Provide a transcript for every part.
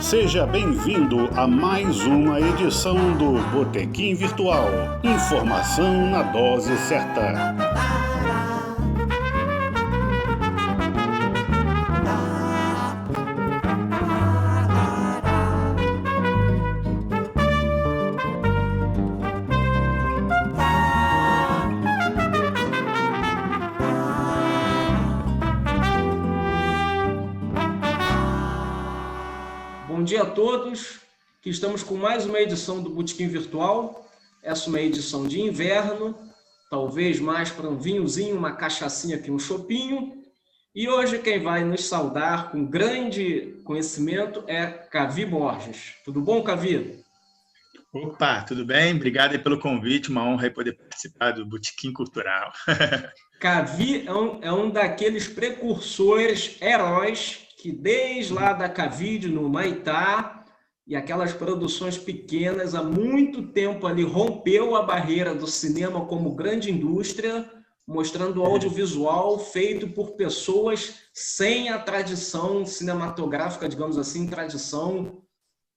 Seja bem-vindo a mais uma edição do Botequim Virtual. Informação na dose certa. Bom dia a todos, que estamos com mais uma edição do Botequim Virtual. Essa é uma edição de inverno, talvez mais para um vinhozinho, uma cachaçinha aqui, um chopinho. E hoje quem vai nos saudar com grande conhecimento é Cavi Borges. Tudo bom, Cavi? Opa, tudo bem? Obrigado aí pelo convite, uma honra aí poder participar do Botequim Cultural. Cavi é um daqueles precursores, heróis, que desde lá da Cavide, no Humaitá, e aquelas produções pequenas, há muito tempo ali rompeu a barreira do cinema como grande indústria, mostrando o audiovisual feito por pessoas sem a tradição cinematográfica, digamos assim, tradição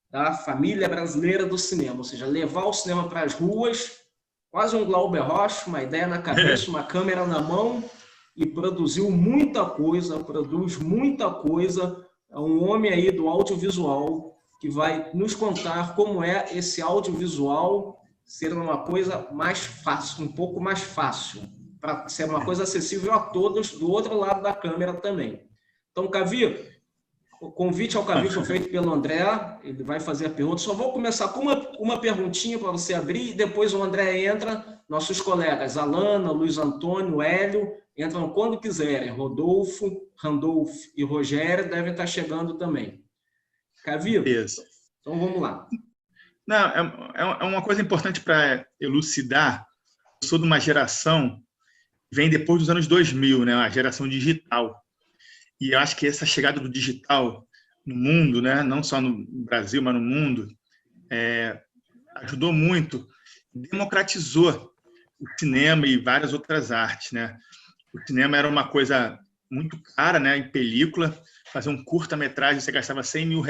da família brasileira do cinema, ou seja, levar o cinema para as ruas, quase um Glauber Rocha, uma ideia na cabeça, uma câmera na mão, e produziu muita coisa, produz muita coisa. É um homem aí do audiovisual que vai nos contar como é esse audiovisual ser uma coisa mais fácil, um pouco mais fácil, para ser uma coisa acessível a todos do outro lado da câmera também. Então, Cavi, o convite ao Cavi foi feito pelo André, ele vai fazer a pergunta. Só vou começar com uma perguntinha para você abrir, e depois o André entra, nossos colegas Alana, Luiz Antônio, Hélio, entram quando quiserem. Rodolfo, Randolfo e Rogério devem estar chegando também. Cavi, Isso. Então vamos lá. Não, é uma coisa importante para elucidar. Eu sou de uma geração que vem depois dos anos 2000, né? A geração digital. E eu acho que essa chegada do digital no mundo, né? Não só no Brasil, mas no mundo, ajudou muito, democratizou o cinema e várias outras artes, né? O cinema era uma coisa muito cara, né? Em película, fazer um curta-metragem você gastava R$100 mil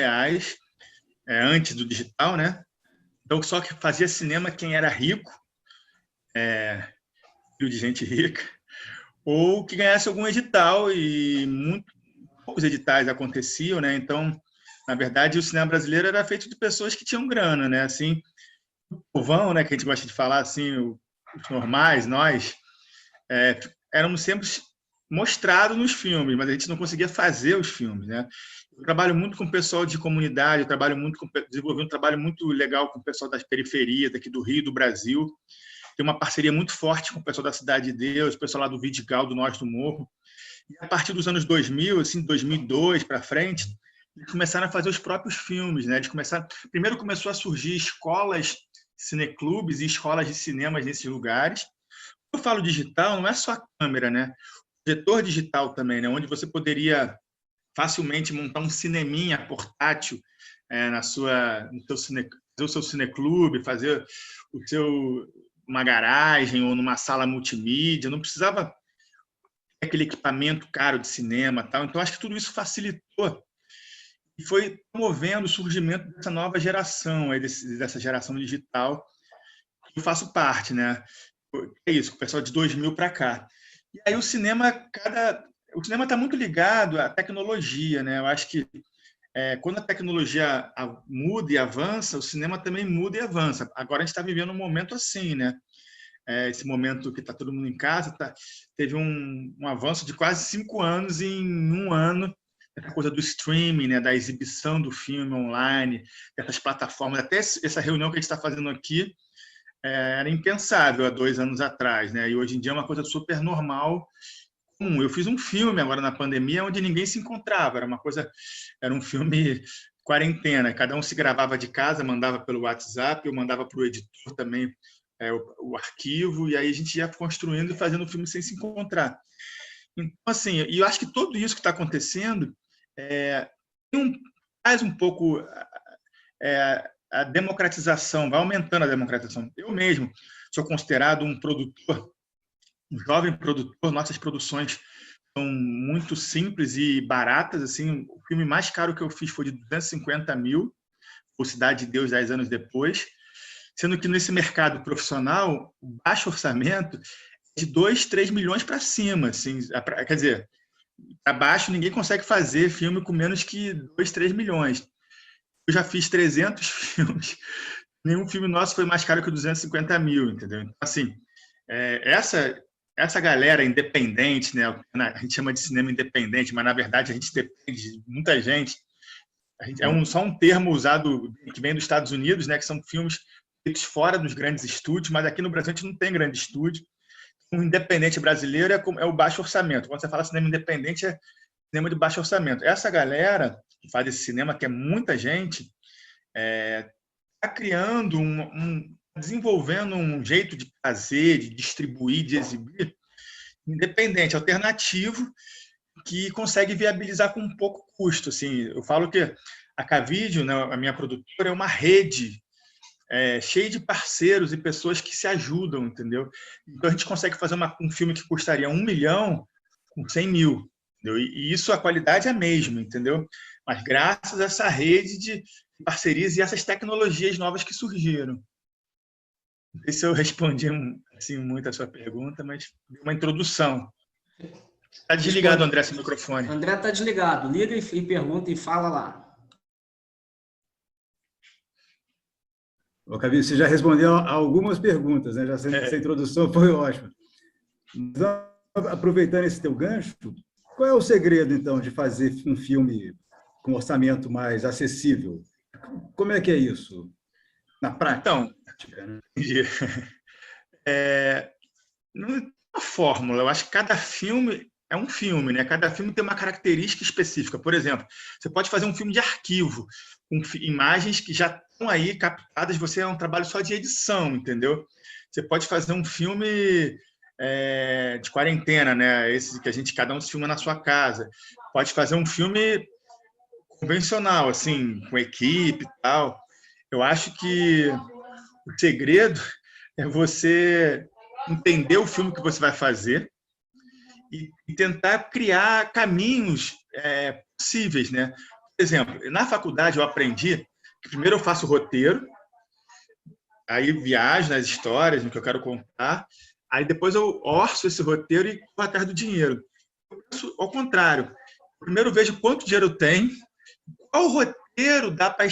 antes do digital, né? Então só que fazia cinema quem era rico, filho de gente rica, ou que ganhasse algum edital, e muito poucos editais aconteciam, né? Então, na verdade, o cinema brasileiro era feito de pessoas que tinham grana, né? Assim, o povão, né? Que a gente gosta de falar assim, os normais, nós, éramos sempre mostrados nos filmes, mas a gente não conseguia fazer os filmes, né? Eu trabalho muito com o pessoal de comunidade, desenvolvi um trabalho muito legal com o pessoal das periferias, daqui do Rio, do Brasil. Tem uma parceria muito forte com o pessoal da Cidade de Deus, o pessoal lá do Vidigal, do Norte do Morro. E a partir dos anos 2000, assim, 2002 para frente, eles começaram a fazer os próprios filmes, né? Primeiro começou a surgir escolas, cineclubes e escolas de cinemas nesses lugares. Quando eu falo digital, não é só a câmera, né? O projetor digital também, né? Onde você poderia facilmente montar um cineminha portátil fazer o seu cineclube, fazer uma garagem ou numa sala multimídia. Não precisava ter aquele equipamento caro de cinema, tal. Então acho que tudo isso facilitou e foi promovendo o surgimento dessa nova geração, dessa geração digital. Eu faço parte, né? É isso, o pessoal de 2000 para cá. E aí o cinema está muito ligado à tecnologia, né? Eu acho que quando a tecnologia muda e avança, o cinema também muda e avança. Agora a gente está vivendo um momento assim, né? Esse momento que está todo mundo em casa, teve um avanço de quase 5 anos em um ano, essa coisa do streaming, né? Da exibição do filme online, dessas plataformas. Até essa reunião que a gente está fazendo aqui era impensável há 2 anos atrás, né? E hoje em dia é uma coisa super normal. Eu fiz um filme agora na pandemia onde ninguém se encontrava, era um filme quarentena, cada um se gravava de casa, mandava pelo WhatsApp, eu mandava para o editor também o arquivo, e aí a gente ia construindo e fazendo o filme sem se encontrar. Então, assim, e eu acho que tudo isso que está acontecendo faz um pouco a democratização, vai aumentando a democratização. Eu mesmo sou considerado um produtor, um jovem produtor. Nossas produções são muito simples e baratas. Assim, o filme mais caro que eu fiz foi de 250 mil, o Cidade de Deus, 10 anos depois, sendo que nesse mercado profissional, o baixo orçamento é de 2, 3 milhões para cima. Assim, quer dizer, para baixo ninguém consegue fazer filme com menos que 2, 3 milhões. Eu já fiz 300 filmes, nenhum filme nosso foi mais caro que 250 mil, entendeu? Então, assim, essa galera independente, né? A gente chama de cinema independente, mas na verdade a gente depende de muita gente. Só um termo usado que vem dos Estados Unidos, né? Que são filmes feitos fora dos grandes estúdios, mas aqui no Brasil a gente não tem grande estúdio. O independente brasileiro é o baixo orçamento. Quando você fala cinema independente, é cinema de baixo orçamento. Essa galera que faz esse cinema, que é muita gente, está criando desenvolvendo um jeito de fazer, de distribuir, de exibir, independente, alternativo, que consegue viabilizar com pouco custo. Assim, eu falo que a Cavídeo, né, a minha produtora, é uma rede cheia de parceiros e pessoas que se ajudam, entendeu? Então, a gente consegue fazer um filme que custaria 1 milhão com 100 mil, entendeu? E isso, a qualidade é a mesma, entendeu? Mas graças a essa rede de parcerias e essas tecnologias novas que surgiram. Não sei se eu respondi assim, muito a sua pergunta, mas deu uma introdução. Está desligado, André, seu microfone. André está desligado. Liga e pergunta e fala lá. Ô, Cavídeo, você já respondeu a algumas perguntas, né? Essa introdução foi ótima. Então, aproveitando esse teu gancho, qual é o segredo, então, de fazer um filme com orçamento mais acessível? Como é que é isso na prática? Então, não é uma fórmula. Eu acho que cada filme é um filme, né? Cada filme tem uma característica específica. Por exemplo, você pode fazer um filme de arquivo, com imagens que já estão aí captadas, você é um trabalho só de edição, entendeu? Você pode fazer um filme de quarentena, né? Esse que cada um se filma na sua casa. Pode fazer um filme convencional, assim, com equipe e tal. Eu acho que o segredo é você entender o filme que você vai fazer e tentar criar caminhos possíveis, né? Por exemplo, na faculdade eu aprendi que primeiro eu faço o roteiro, aí viajo nas histórias, no que eu quero contar, aí depois eu orço esse roteiro e vou atrás do dinheiro. Eu penso ao contrário. Primeiro eu vejo quanto dinheiro eu tenho, qual roteiro dá para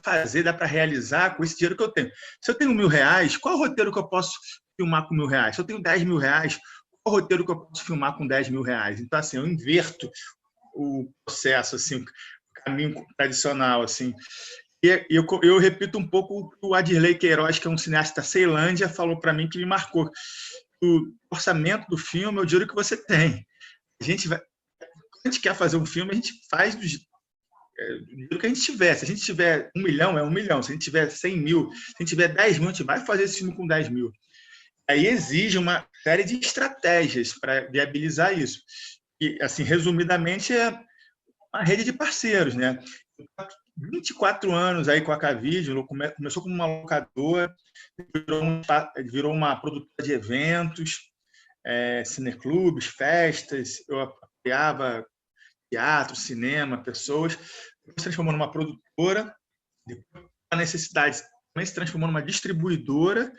fazer, dá para realizar com esse dinheiro que eu tenho. Se eu tenho R$1.000, qual roteiro que eu posso filmar com R$1.000? Se eu tenho R$10.000, qual roteiro que eu posso filmar com R$10.000? Então, assim, eu inverto o processo, assim, o caminho tradicional, assim. E eu repito um pouco o que o Adirley Queiroz, que é um cineasta da Ceilândia, falou para mim, que me marcou. O orçamento do filme é o dinheiro que você tem. Quando a gente quer fazer um filme, a gente faz do dinheiro que a gente tiver. Se a gente tiver 1 milhão, é 1 milhão. Se a gente tiver 100 mil, se a gente tiver 10 mil, a gente vai fazer esse filme com 10 mil. Aí exige uma série de estratégias para viabilizar isso. E, assim, resumidamente, é uma rede de parceiros, né? 24 anos aí com a Cavídeo, começou como uma locadora, virou uma produtora de eventos, cineclubes, festas, eu apoiava teatro, cinema, pessoas, depois se transformou numa produtora, depois a necessidade também se transformou numa distribuidora.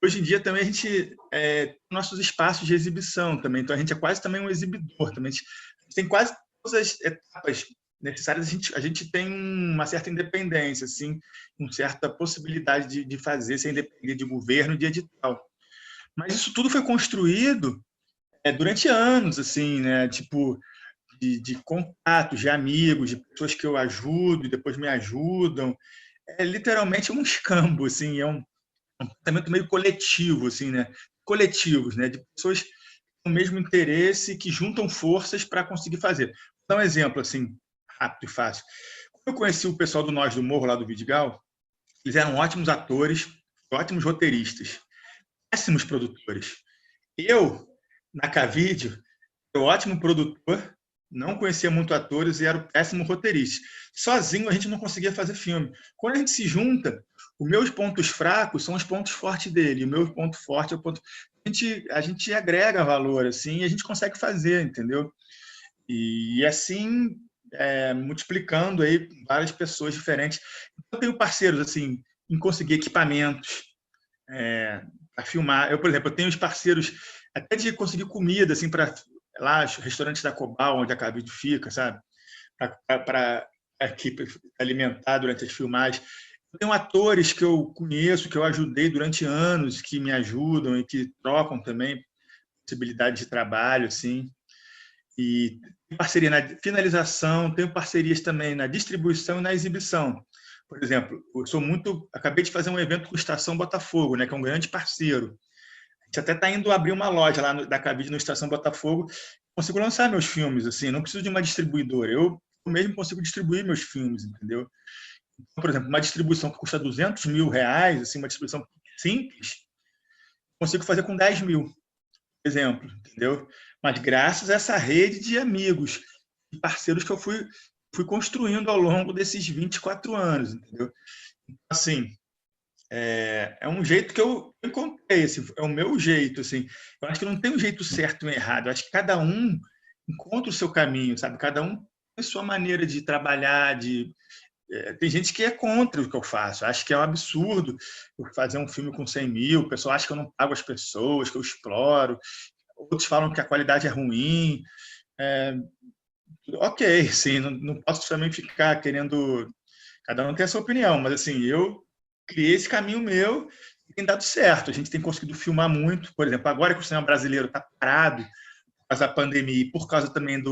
Hoje em dia também a gente tem nossos espaços de exibição também, então a gente é quase também um exibidor, também a gente tem quase todas as etapas necessárias, a gente tem uma certa independência, assim, uma certa possibilidade de fazer sem depender de governo e de edital. Mas isso tudo foi construído durante anos, assim, né? Tipo, de contatos, de amigos, de pessoas que eu ajudo e depois me ajudam. É literalmente um escambo, assim, é um pensamento meio coletivo, assim, né? Coletivos, né? De pessoas com o mesmo interesse que juntam forças para conseguir fazer. Vou dar um exemplo, assim, rápido e fácil. Quando eu conheci o pessoal do Nós do Morro, lá do Vidigal, eles eram ótimos atores, ótimos roteiristas, péssimos produtores. Eu, na Cavídeo, sou ótimo produtor não conhecia muito atores e era um péssimo roteirista. Sozinho a gente não conseguia fazer filme. Quando a gente se junta, os meus pontos fracos são os pontos fortes dele, o meu ponto forte é o ponto... A gente agrega valor, assim, e a gente consegue fazer, entendeu? E assim, multiplicando aí várias pessoas diferentes. Eu tenho parceiros, assim, em conseguir equipamentos para filmar. Eu, por exemplo, eu tenho os parceiros até de conseguir comida, assim, para lá, os restaurantes da Cobal, onde a Cavide fica, sabe? Para a equipe alimentar durante as filmagens. Eu tenho atores que eu conheço, que eu ajudei durante anos, que me ajudam e que trocam também possibilidade de trabalho, assim. E tenho parceria na finalização, tenho parcerias também na distribuição e na exibição. Por exemplo, acabei de fazer um evento com a Estação Botafogo, né, que é um grande parceiro. A gente até está indo abrir uma loja lá da Cavide no Estação Botafogo. Consigo lançar meus filmes, assim, não preciso de uma distribuidora. Eu mesmo consigo distribuir meus filmes, entendeu? Então, por exemplo, uma distribuição que custa R$200 mil, assim, uma distribuição simples, consigo fazer com 10 mil, por exemplo, entendeu? Mas graças a essa rede de amigos e parceiros que eu fui construindo ao longo desses 24 anos, entendeu? Assim, é um jeito que eu encontrei, assim, é o meu jeito, assim. Eu acho que não tem um jeito certo e errado, eu acho que cada um encontra o seu caminho, sabe? Cada um tem a sua maneira de trabalhar, tem gente que é contra o que eu faço, acha que é um absurdo eu fazer um filme com 100 mil, o pessoal acha que eu não pago as pessoas, que eu exploro, outros falam que a qualidade é ruim. Ok, sim, não posso também ficar querendo... Cada um tem a sua opinião, mas assim, eu criei esse caminho meu e tem dado certo. A gente tem conseguido filmar muito, por exemplo, agora que o cinema brasileiro está parado por causa da pandemia e por causa também da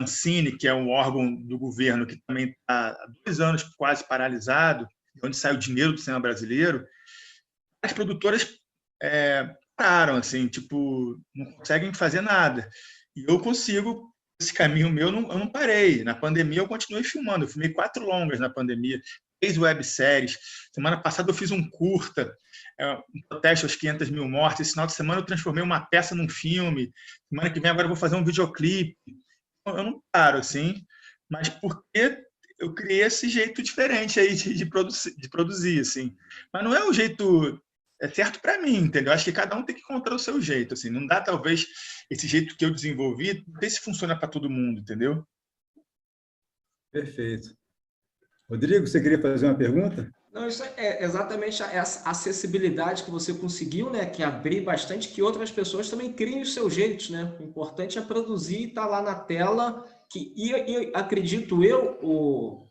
Ancine, que é um órgão do governo que também está há 2 anos quase paralisado, onde sai o dinheiro do cinema brasileiro, as produtoras pararam, assim, tipo, não conseguem fazer nada. E eu consigo, esse caminho meu, eu não parei. Na pandemia eu continuei filmando, eu filmei 4 longas na pandemia, 3 webséries. Semana passada eu fiz um curta, um protesto às 500 mil mortes. Esse final de semana eu transformei uma peça num filme. Semana que vem agora eu vou fazer um videoclipe. Eu não paro, assim, mas porque eu criei esse jeito diferente aí de produzir, assim. Mas não é o jeito certo para mim, entendeu? Acho que cada um tem que encontrar o seu jeito, assim. Não dá, talvez, esse jeito que eu desenvolvi, não sei se funciona para todo mundo, entendeu? Perfeito. Rodrigo, você queria fazer uma pergunta? Não, isso é exatamente essa acessibilidade que você conseguiu, né? Que abrir bastante, que outras pessoas também criem os seus jeitos, né? O importante é produzir e estar lá na tela. E acredito eu,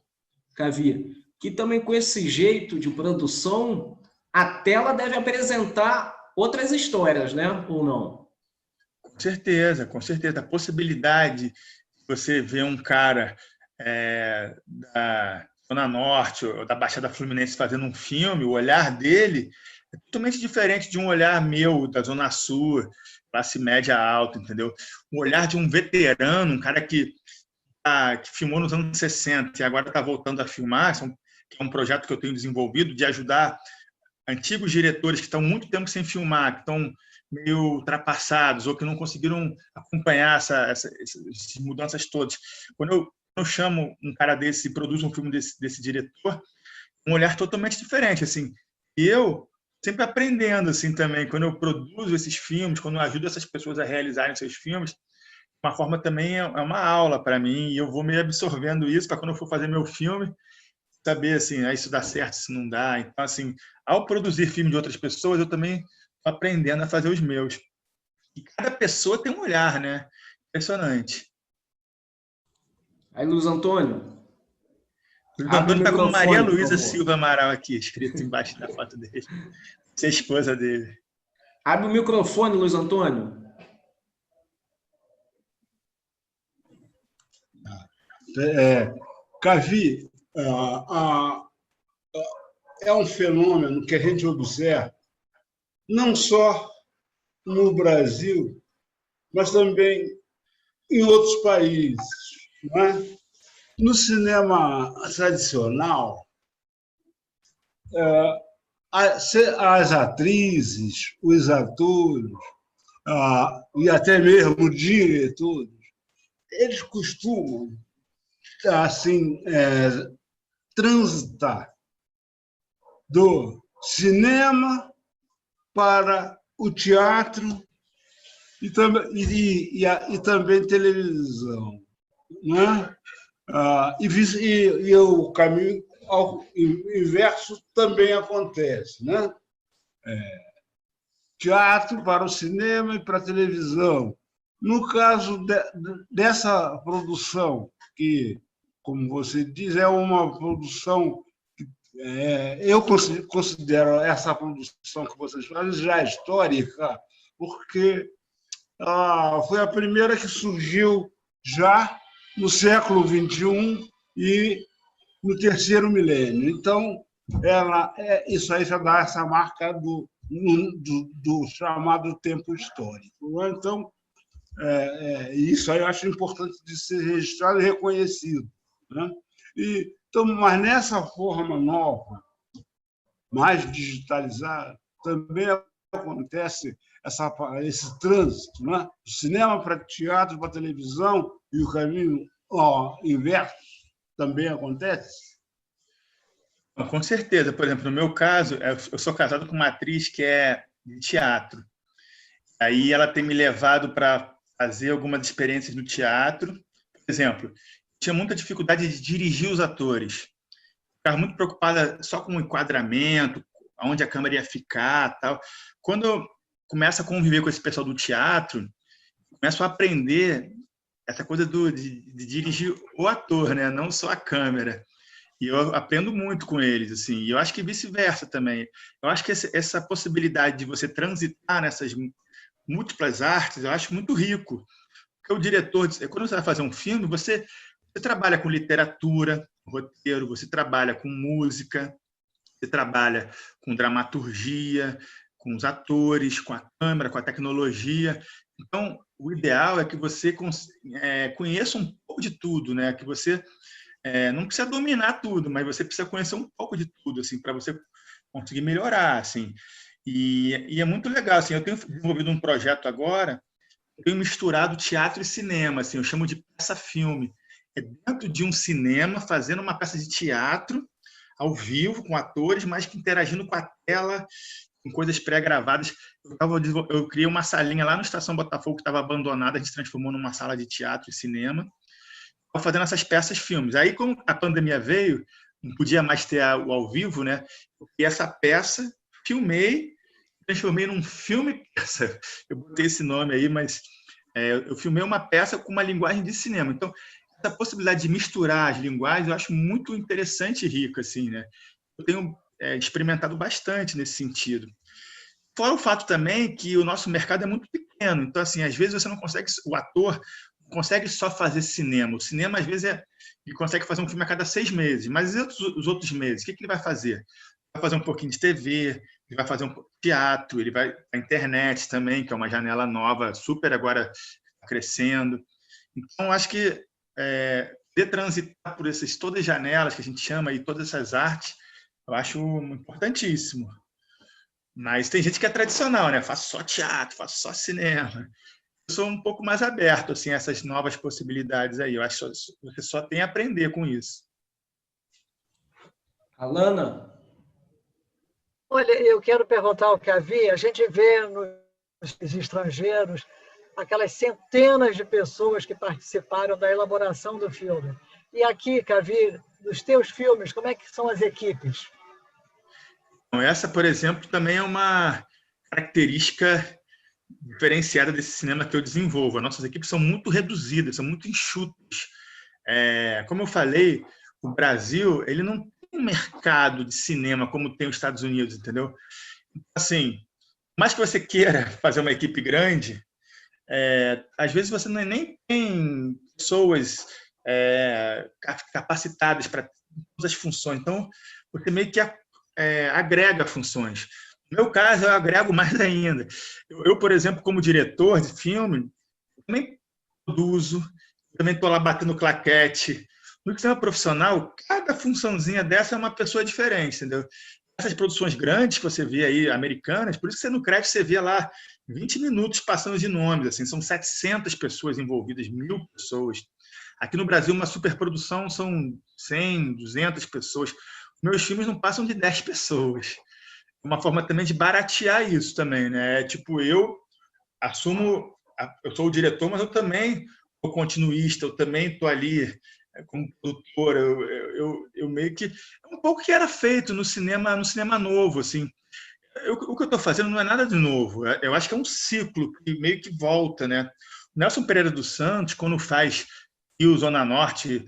Cavi, que também com esse jeito de produção, a tela deve apresentar outras histórias, né? Ou não? Com certeza, com certeza. A possibilidade de você ver um cara da Zona Norte ou da Baixada Fluminense fazendo um filme, o olhar dele é totalmente diferente de um olhar meu da Zona Sul, classe média alta, entendeu? O olhar de um veterano, um cara que filmou nos anos 60 e agora está voltando a filmar, que é um projeto que eu tenho desenvolvido de ajudar antigos diretores que estão muito tempo sem filmar, que estão meio ultrapassados ou que não conseguiram acompanhar essas mudanças todas. Quando eu chamo um cara desse e produzo um filme desse diretor, um olhar totalmente diferente, assim. E eu sempre aprendendo, assim, também, quando eu produzo esses filmes, quando eu ajudo essas pessoas a realizarem seus filmes, uma forma também é uma aula para mim, e eu vou meio absorvendo isso para quando eu for fazer meu filme, saber, assim, isso dá certo, isso não dá. Então, assim, ao produzir filme de outras pessoas, eu também estou aprendendo a fazer os meus. E cada pessoa tem um olhar, né? Impressionante. Aí, Luiz Antônio. Luiz Antônio está com Maria Luísa Silva Amaral aqui, escrito embaixo da foto dele. Você é a esposa dele. Abre o microfone, Luiz Antônio. Cavi, é um fenômeno que a gente observa não só no Brasil, mas também em outros países. Não é? No cinema tradicional, as atrizes, os atores e até mesmo os diretores eles costumam assim transitar do cinema para o teatro e também televisão, né? E o caminho ao inverso também acontece, né? Teatro para o cinema e para a televisão. No caso dessa produção, que, como você diz, é uma produção que eu considero essa produção que vocês fazem já histórica, porque foi a primeira que surgiu já no século XXI e no terceiro milênio. Então, isso aí já dá essa marca do chamado tempo histórico. Então, isso aí eu acho importante de ser registrado e reconhecido, né? Então, mas nessa forma nova, mais digitalizada, também acontece esse trânsito, né? Do cinema para teatro, para televisão, e o caminho inverso também acontece? Com certeza. Por exemplo, no meu caso, eu sou casado com uma atriz que é de teatro. Aí ela tem me levado para fazer algumas experiências no teatro. Por exemplo, tinha muita dificuldade de dirigir os atores. Ficava muito preocupada só com o enquadramento, onde a câmera ia ficar, tal. Quando eu começo a conviver com esse pessoal do teatro, começo a aprender essa coisa de dirigir o ator, né? Não só a câmera. E eu aprendo muito com eles, assim. E eu acho que vice-versa também. Eu acho que essa possibilidade de você transitar nessas múltiplas artes, eu acho muito rico. Porque o diretor, quando você vai fazer um filme, você trabalha com literatura, roteiro, você trabalha com música, você trabalha com dramaturgia, com os atores, com a câmera, com a tecnologia. Então, o ideal é que você conheça um pouco de tudo, né? Que você não precisa dominar tudo, mas você precisa conhecer um pouco de tudo, assim, para você conseguir melhorar, assim. E é muito legal, assim. Eu tenho desenvolvido um projeto agora, eu tenho misturado teatro e cinema, assim. Eu chamo de peça-filme. É dentro de um cinema, fazendo uma peça de teatro ao vivo com atores, mas que interagindo com a tela, com coisas pré-gravadas. Eu criei uma salinha lá no Estação Botafogo que estava abandonada, a gente transformou numa sala de teatro e cinema, fazendo essas peças-filmes. Aí, como a pandemia veio, não podia mais ter o ao vivo, né? E essa peça, filmei, transformei num filme-peça. Eu botei esse nome aí, mas eu filmei uma peça com uma linguagem de cinema. Então, essa possibilidade de misturar as linguagens eu acho muito interessante e rica, assim, né? Eu tenho experimentado bastante nesse sentido. Fora o fato também que o nosso mercado é muito pequeno. Então, assim, às vezes você não consegue, o ator consegue só fazer cinema. O cinema, às vezes, ele consegue fazer um filme a cada 6 meses. Mas e os outros meses? O que ele vai fazer? Vai fazer um pouquinho de TV, ele vai fazer um pouco de teatro, ele vai a internet também, que é uma janela nova, super agora crescendo. Então, acho que de transitar por todas as janelas que a gente chama e todas essas artes, eu acho importantíssimo. Mas tem gente que é tradicional, né? Faço só teatro, faço só cinema. Eu sou um pouco mais aberto assim, a essas novas possibilidades aí. Eu acho que você só tem a aprender com isso. Alana? Olha, eu quero perguntar ao Cavi. A gente vê nos estrangeiros aquelas centenas de pessoas que participaram da elaboração do filme. E aqui, Cavi, dos teus filmes, como é que são as equipes? Então, essa, por exemplo, também é uma característica diferenciada desse cinema que eu desenvolvo. As nossas equipes são muito reduzidas, são muito enxutas. Como eu falei, o Brasil ele não tem um mercado de cinema como tem os Estados Unidos, entendeu? Então, assim, mais que você queira fazer uma equipe grande, às vezes você nem tem pessoas capacitadas para todas as funções. Então, você meio que agrega funções. No meu caso, eu agrego mais ainda. Eu, por exemplo, como diretor de filme, também produzo, também estou lá batendo claquete. No cinema profissional, cada funçãozinha dessa é uma pessoa diferente, entendeu? Essas produções grandes que você vê aí, americanas, por isso que você no crédito você vê lá 20 minutos passando de nomes, assim, são 700 pessoas envolvidas, 1.000 pessoas. Aqui no Brasil, uma superprodução são 100, 200 pessoas. Meus filmes não passam de 10 pessoas. É uma forma também de baratear isso também, né? Tipo, eu assumo, eu sou o diretor, mas eu também sou continuista, eu também estou ali como produtor, eu meio que... É um pouco que era feito no cinema novo, assim. O que eu estou fazendo não é nada de novo. Eu acho que é um ciclo que meio que volta, né? O Nelson Pereira dos Santos, quando faz Rio, Zona Norte,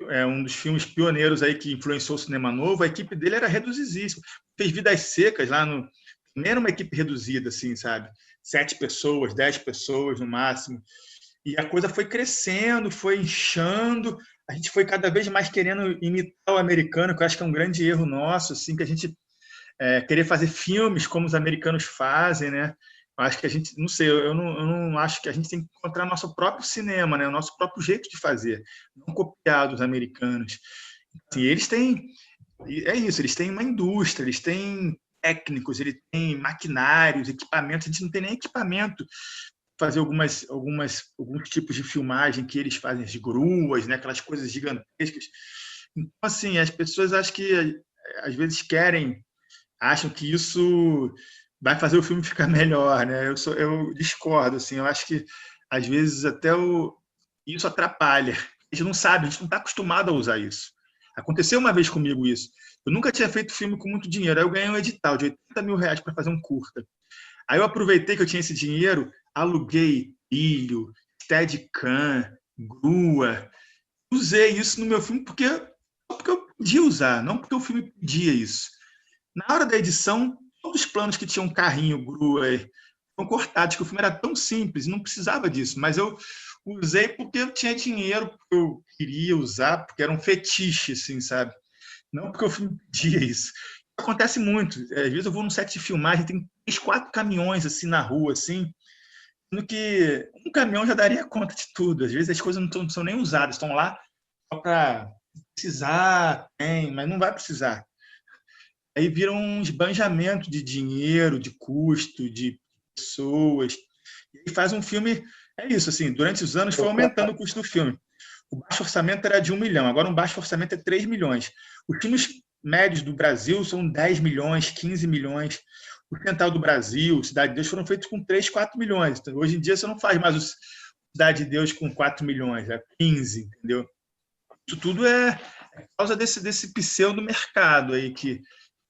é um dos filmes pioneiros aí que influenciou o cinema novo, a equipe dele era reduzidíssima. Fez Vidas Secas lá no... Também era uma equipe reduzida, assim, sabe? 7 pessoas, 10 pessoas no máximo. E a coisa foi crescendo, foi inchando, a gente foi cada vez mais querendo imitar o americano, que eu acho que é um grande erro nosso, assim, que a gente querer fazer filmes como os americanos fazem, né? Eu acho que a gente, não sei, eu não acho que a gente tem que encontrar nosso próprio cinema, né? O nosso próprio jeito de fazer, não copiar dos americanos. Assim, eles têm, é isso, eles têm uma indústria, eles têm técnicos, eles têm maquinários, equipamentos, a gente não tem nem equipamento fazer alguns tipos de filmagem que eles fazem, as gruas, né? Aquelas coisas gigantescas. Então, assim, as pessoas acho que às vezes acham que isso vai fazer o filme ficar melhor, né? Eu discordo, assim, eu acho que às vezes até isso atrapalha. A gente não sabe, a gente não está acostumado a usar isso. Aconteceu uma vez comigo isso. Eu nunca tinha feito filme com muito dinheiro, aí eu ganhei um edital de R$80 mil para fazer um curta. Aí eu aproveitei que eu tinha esse dinheiro, aluguei ilho, Steadicam, grua, usei isso no meu filme porque eu podia usar, não porque o filme pedia isso. Na hora da edição, todos os planos que tinham carrinho, grua, foram cortados, que o filme era tão simples, não precisava disso, mas eu usei porque eu tinha dinheiro, porque eu queria usar, porque era um fetiche, assim, sabe? Não porque o filme pedia isso. Acontece muito. Às vezes eu vou num set de filmagem, tem 3, 4 caminhões assim na rua, assim, no que um caminhão já daria conta de tudo. Às vezes as coisas não são nem usadas, estão lá só para precisar, mas não vai precisar. Aí vira um esbanjamento de dinheiro, de custo, de pessoas. E aí faz um filme, é isso, assim, durante os anos foi aumentando o custo do filme. O baixo orçamento era de 1 milhão, agora um baixo orçamento é 3 milhões. Os filmes médios do Brasil são 10 milhões, 15 milhões. O Quintal do Brasil, Cidade de Deus foram feitos com 3, 4 milhões. Então, hoje em dia você não faz mais o Cidade de Deus com 4 milhões, é 15, entendeu? Isso tudo é por causa desse pseudo-mercado aí que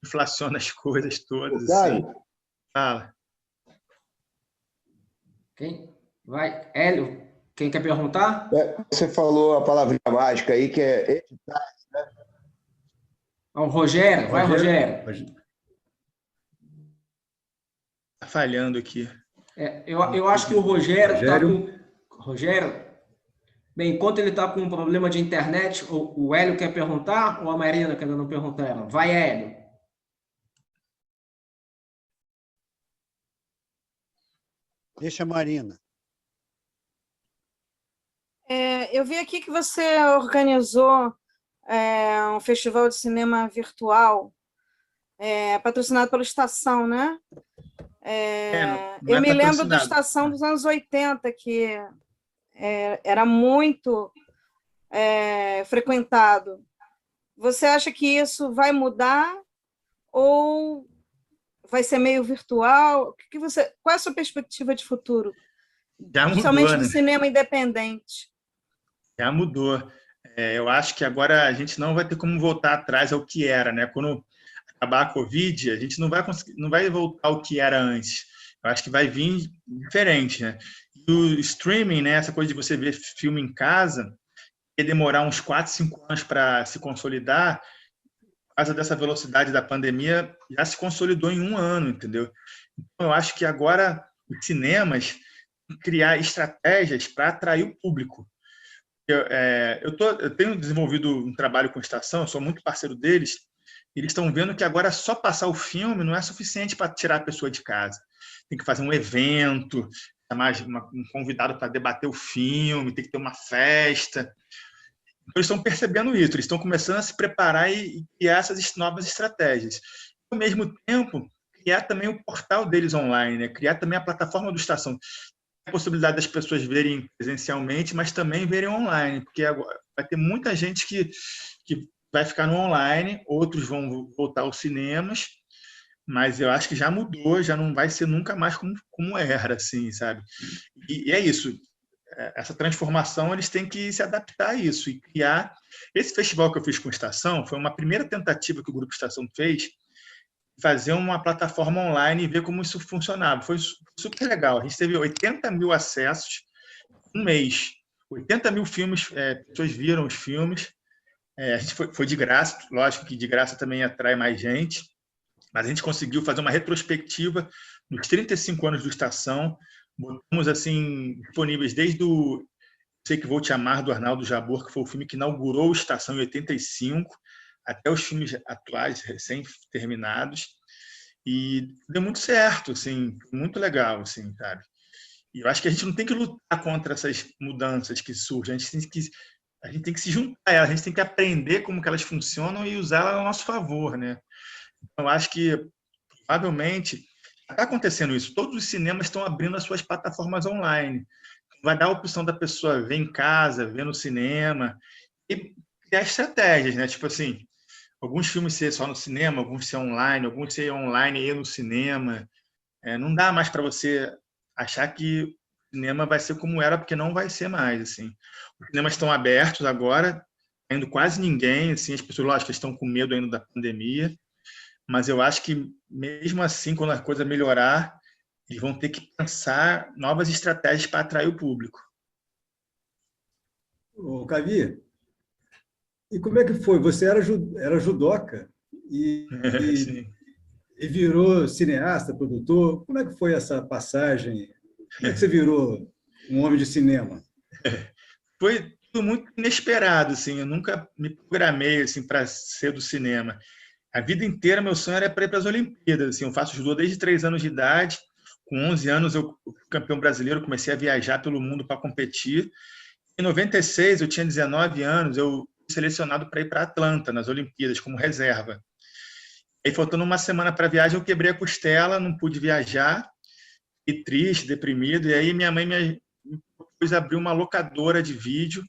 inflaciona as coisas todas. Assim. Fala. Quem? Vai, Hélio, quem quer perguntar? Você falou a palavrinha mágica aí, que é editar, né? O Rogério, vai, Rogério. Está falhando aqui. Eu acho que o Rogério está com... Rogério, bem, enquanto ele está com um problema de internet, o Hélio quer perguntar ou a Marina que ainda não perguntaram? Vai, Hélio. Deixa a Marina. Eu vi aqui que você organizou um festival de cinema virtual patrocinado pela Estação, né? Eu me lembro da Estação dos anos 80, que era muito frequentado. Você acha que isso vai mudar ou vai ser meio virtual? Qual é a sua perspectiva de futuro? Já mudou, principalmente né? do cinema independente. Já mudou. Eu acho que agora a gente não vai ter como voltar atrás ao que era, né? Quando acabar a Covid, a gente não vai voltar ao que era antes. Eu acho que vai vir diferente, né? E o streaming, né? Essa coisa de você ver filme em casa, ia demorar uns 4, 5 anos para se consolidar. Por causa dessa velocidade da pandemia, já se consolidou em 1 ano, entendeu? Então, eu acho que agora os cinemas criar estratégias para atrair o público. Eu tenho desenvolvido um trabalho com a Estação, eu sou muito parceiro deles, e eles estão vendo que agora só passar o filme não é suficiente para tirar a pessoa de casa. Tem que fazer um evento, chamar um convidado para debater o filme, tem que ter uma festa. Então, eles estão percebendo isso, eles estão começando a se preparar e criar essas novas estratégias. Ao mesmo tempo, criar também o portal deles online, né? Criar também a plataforma do Estação. A possibilidade das pessoas verem presencialmente, mas também verem online, porque agora vai ter muita gente que vai ficar no online, outros vão voltar aos cinemas, mas eu acho que já mudou, já não vai ser nunca mais como era, assim, sabe? E é isso. Essa transformação, eles têm que se adaptar a isso e criar. Esse festival que eu fiz com a Estação foi uma primeira tentativa que o Grupo Estação fez, fazer uma plataforma online e ver como isso funcionava. Foi super legal. A gente teve 80 mil acessos em um mês. 80 mil filmes, pessoas viram os filmes. A gente foi de graça, lógico que de graça também atrai mais gente, mas a gente conseguiu fazer uma retrospectiva nos 35 anos do Estação. Botamos assim, disponíveis desde o Sei Que Vou Te Amar, do Arnaldo Jabor, que foi o filme que inaugurou o Estação em 85, até os filmes atuais, recém-terminados, e deu muito certo, assim, muito legal, assim, sabe? E eu acho que a gente não tem que lutar contra essas mudanças que surgem, a gente tem que se juntar a elas, a gente tem que aprender como que elas funcionam e usá-las a nosso favor, né? Então, eu acho que, provavelmente, está acontecendo isso. Todos os cinemas estão abrindo as suas plataformas online. Vai dar a opção da pessoa ver em casa, ver no cinema, e criar estratégias, né? Tipo assim, alguns filmes ser só no cinema, alguns ser online, alguns ser online e no cinema. Não dá mais para você achar que o cinema vai ser como era, porque não vai ser mais, assim. Os cinemas estão abertos agora, indo quase ninguém, assim, as pessoas, lógico, estão com medo ainda da pandemia, mas eu acho que, mesmo assim, quando a coisa melhorar, eles vão ter que pensar novas estratégias para atrair o público. Ô, Cavi, e como é que foi? Você era judoca e virou cineasta, produtor. Como é que foi essa passagem? Como é que você virou um homem de cinema? Foi tudo muito inesperado, assim. Eu nunca me programei assim para ser do cinema. A vida inteira, meu sonho era para ir para as Olimpíadas. Assim, eu faço judô desde 3 anos de idade. Com 11 anos, eu fui campeão brasileiro, comecei a viajar pelo mundo para competir. Em 96, eu tinha 19 anos, eu fui selecionado para ir para Atlanta, nas Olimpíadas, como reserva. Aí, faltando uma semana para a viagem, eu quebrei a costela, não pude viajar, fiquei triste, deprimido. E aí, minha mãe me propôs abrir uma locadora de vídeo.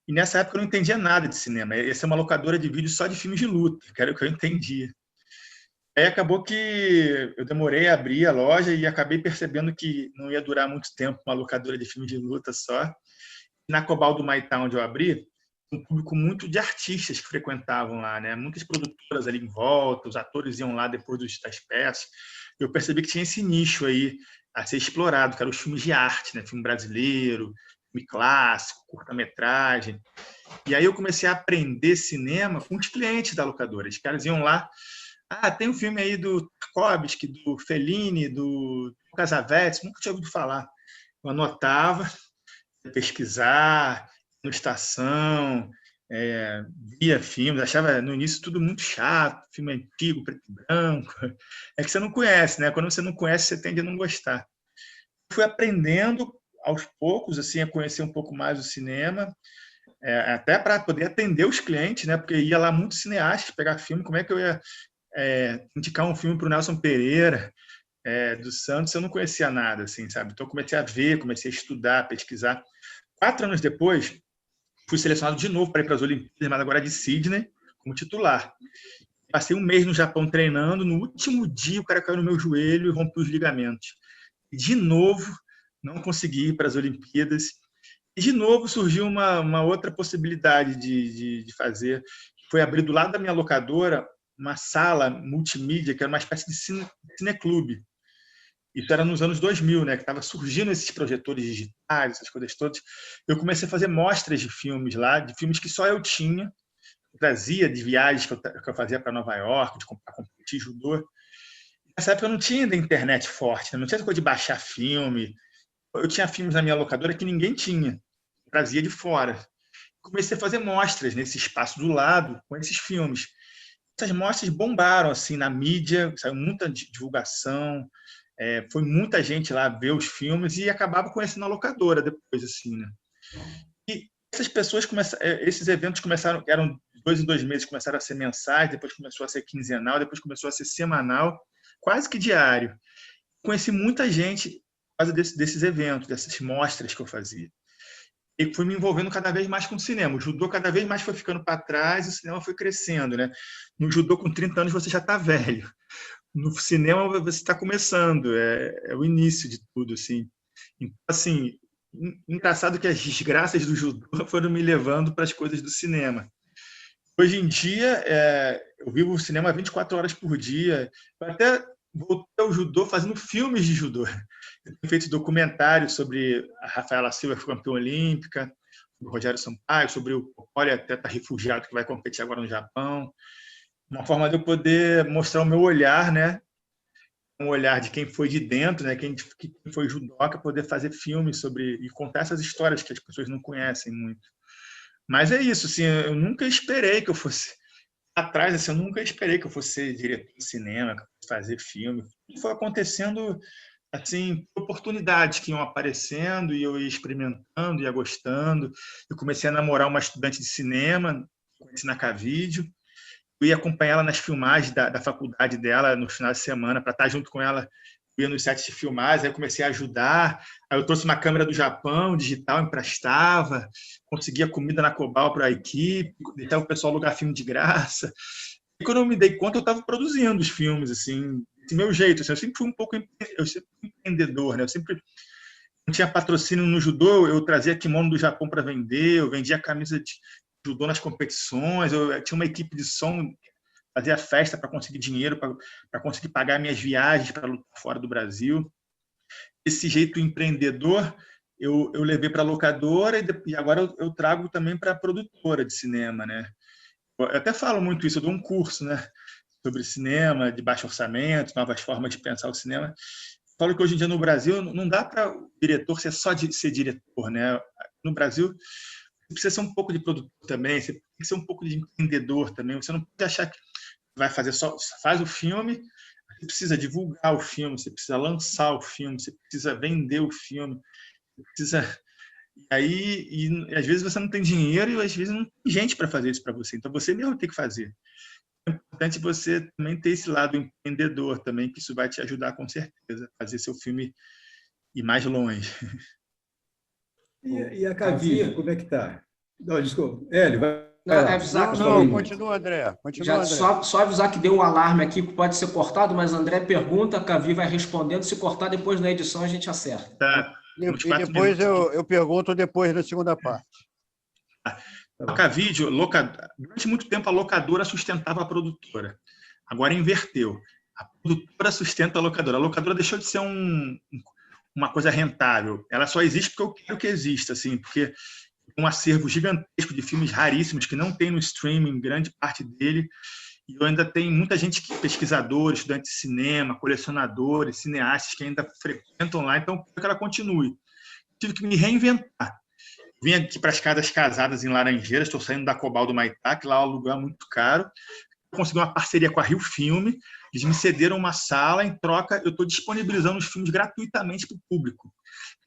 E nessa época eu não entendia nada de cinema. Ia ser uma locadora de vídeo só de filmes de luta, que era o que eu entendia. Aí acabou que eu demorei a abrir a loja e acabei percebendo que não ia durar muito tempo uma locadora de filmes de luta só. Na Cobal do Maitá, onde eu abri, um público muito de artistas que frequentavam lá, né? Muitas produtoras ali em volta, os atores iam lá depois das peças. Eu percebi que tinha esse nicho aí a ser explorado, que eram os filmes de arte, né? Filme brasileiro, filme clássico, curta-metragem. E aí eu comecei a aprender cinema com os clientes da locadora. Os caras iam lá, tem um filme aí do Tarkovsky, do Fellini, do Cassavetes, nunca tinha ouvido falar. Eu anotava, ia pesquisar, no Estação, via filmes, achava no início tudo muito chato, filme antigo, preto e branco. É que você não conhece, né? Quando você não conhece, você tende a não gostar. Fui aprendendo aos poucos, assim, a conhecer um pouco mais o cinema, até para poder atender os clientes, né? Porque ia lá muitos cineastas pegar filme, como é que eu ia indicar um filme para o Nelson Pereira, dos Santos, eu não conhecia nada, assim, sabe? Então, comecei a ver, comecei a estudar, pesquisar. 4 anos depois, fui selecionado de novo para ir para as Olimpíadas, mas agora de Sydney, como titular. Passei um mês no Japão treinando, no último dia o cara caiu no meu joelho e rompeu os ligamentos. E, de novo, não consegui ir para as Olimpíadas. E, de novo, surgiu uma outra possibilidade de fazer. Foi abrir do lado da minha locadora uma sala multimídia, que era uma espécie de cineclube. Isso era nos anos 2000, né? Que estava surgindo esses projetores digitais, essas coisas todas. Eu comecei a fazer mostras de filmes lá, de filmes que só eu tinha. Eu trazia de viagens que eu fazia para Nova York, de competir judô. Nessa época eu não tinha ainda internet forte, né? Não tinha essa coisa de baixar filme. Eu tinha filmes na minha locadora que ninguém tinha. Eu trazia de fora. Comecei a fazer mostras nesse espaço do lado com esses filmes. Essas mostras bombaram assim na mídia, saiu muita divulgação, foi muita gente lá ver os filmes e acabava conhecendo a locadora depois, assim, né? E essas pessoas esses eventos eram 2 em 2 meses começaram a ser mensais, depois começou a ser quinzenal, depois começou a ser semanal, quase que diário. Conheci muita gente por causa desses eventos, dessas mostras que eu fazia. E fui me envolvendo cada vez mais com o cinema. O judô cada vez mais foi ficando para trás, o cinema foi crescendo, né? No judô, com 30 anos, você já está velho. No cinema, você está começando. É o início de tudo, assim. Então, assim, engraçado que as desgraças do judô foram me levando para as coisas do cinema. Hoje em dia, eu vivo o cinema 24 horas por dia. Eu até voltei ao judô fazendo filmes de judô. Eu tenho feito documentários sobre a Rafaela Silva, que foi campeã olímpica, sobre o Rogério Sampaio, sobre o Olha, atleta refugiado que vai competir agora no Japão. Uma forma de eu poder mostrar o meu olhar, né? Um olhar de quem foi de dentro, né? Quem foi judoca, poder fazer filmes sobre e contar essas histórias que as pessoas não conhecem muito. Mas é isso, assim, eu nunca esperei que eu fosse atrás, assim, eu nunca esperei que eu fosse ser diretor de cinema, fazer filme. Foi acontecendo assim, oportunidades que iam aparecendo e eu ia experimentando, ia gostando. Eu comecei a namorar uma estudante de cinema, conheci na Cavídeo. Eu ia acompanhar ela nas filmagens da faculdade dela no final de semana, para estar junto com ela. Eu ia nos sets de filmagem, aí eu comecei a ajudar. Aí eu trouxe uma câmera do Japão, digital, emprestava, conseguia comida na Cobal para a equipe, deixava o pessoal alugar filme de graça. E quando eu me dei conta, eu estava produzindo os filmes, assim, desse meu jeito. Assim, eu sempre fui empreendedor, né? Eu sempre não tinha patrocínio no judô, eu trazia kimono do Japão para vender, eu vendia camisa de judô nas competições, eu tinha uma equipe de som, fazia festa para conseguir dinheiro, para conseguir pagar minhas viagens para lutar fora do Brasil. Esse jeito empreendedor eu levei para a locadora e agora eu trago também para a produtora de cinema, né? Eu até falo muito isso, eu dou um curso, né, sobre cinema, de baixo orçamento, novas formas de pensar o cinema. Falo que hoje em dia no Brasil não dá para o diretor ser só de ser diretor, né? No Brasil, você precisa ser um pouco de produtor também, você tem que ser um pouco de empreendedor também. Você não pode achar que vai fazer só faz o filme, você precisa divulgar o filme, você precisa lançar o filme, você precisa vender o filme, você precisa e às vezes você não tem dinheiro e às vezes não tem gente para fazer isso para você. Então você mesmo tem que fazer. É importante você também ter esse lado empreendedor também, que isso vai te ajudar com certeza a fazer seu filme ir mais longe. E a Cavídeo, como é que está? Não, desculpa. Hélio, vai. Continua, André. Só avisar que deu um alarme aqui que pode ser cortado, mas André pergunta, a Cavi vai respondendo. Se cortar depois na edição, a gente acerta. Tá. E depois eu pergunto depois na segunda parte. A Cavídeo, durante muito tempo, a locadora sustentava a produtora. Agora inverteu. A produtora sustenta a locadora. A locadora deixou de ser uma coisa rentável. Ela só existe porque eu quero que exista, assim, porque um acervo gigantesco de filmes raríssimos que não tem no streaming, grande parte dele. E eu ainda tenho muita gente, pesquisadores, estudantes de cinema, colecionadores, cineastas que ainda frequentam lá, então eu quero que ela continue. Tive que me reinventar. Vim aqui para as Casas Casadas em Laranjeiras, estou saindo da Cobal do Maitá, que lá o lugar é muito caro. Consegui uma parceria com a Rio Filme, eles me cederam uma sala, em troca eu estou disponibilizando os filmes gratuitamente para o público.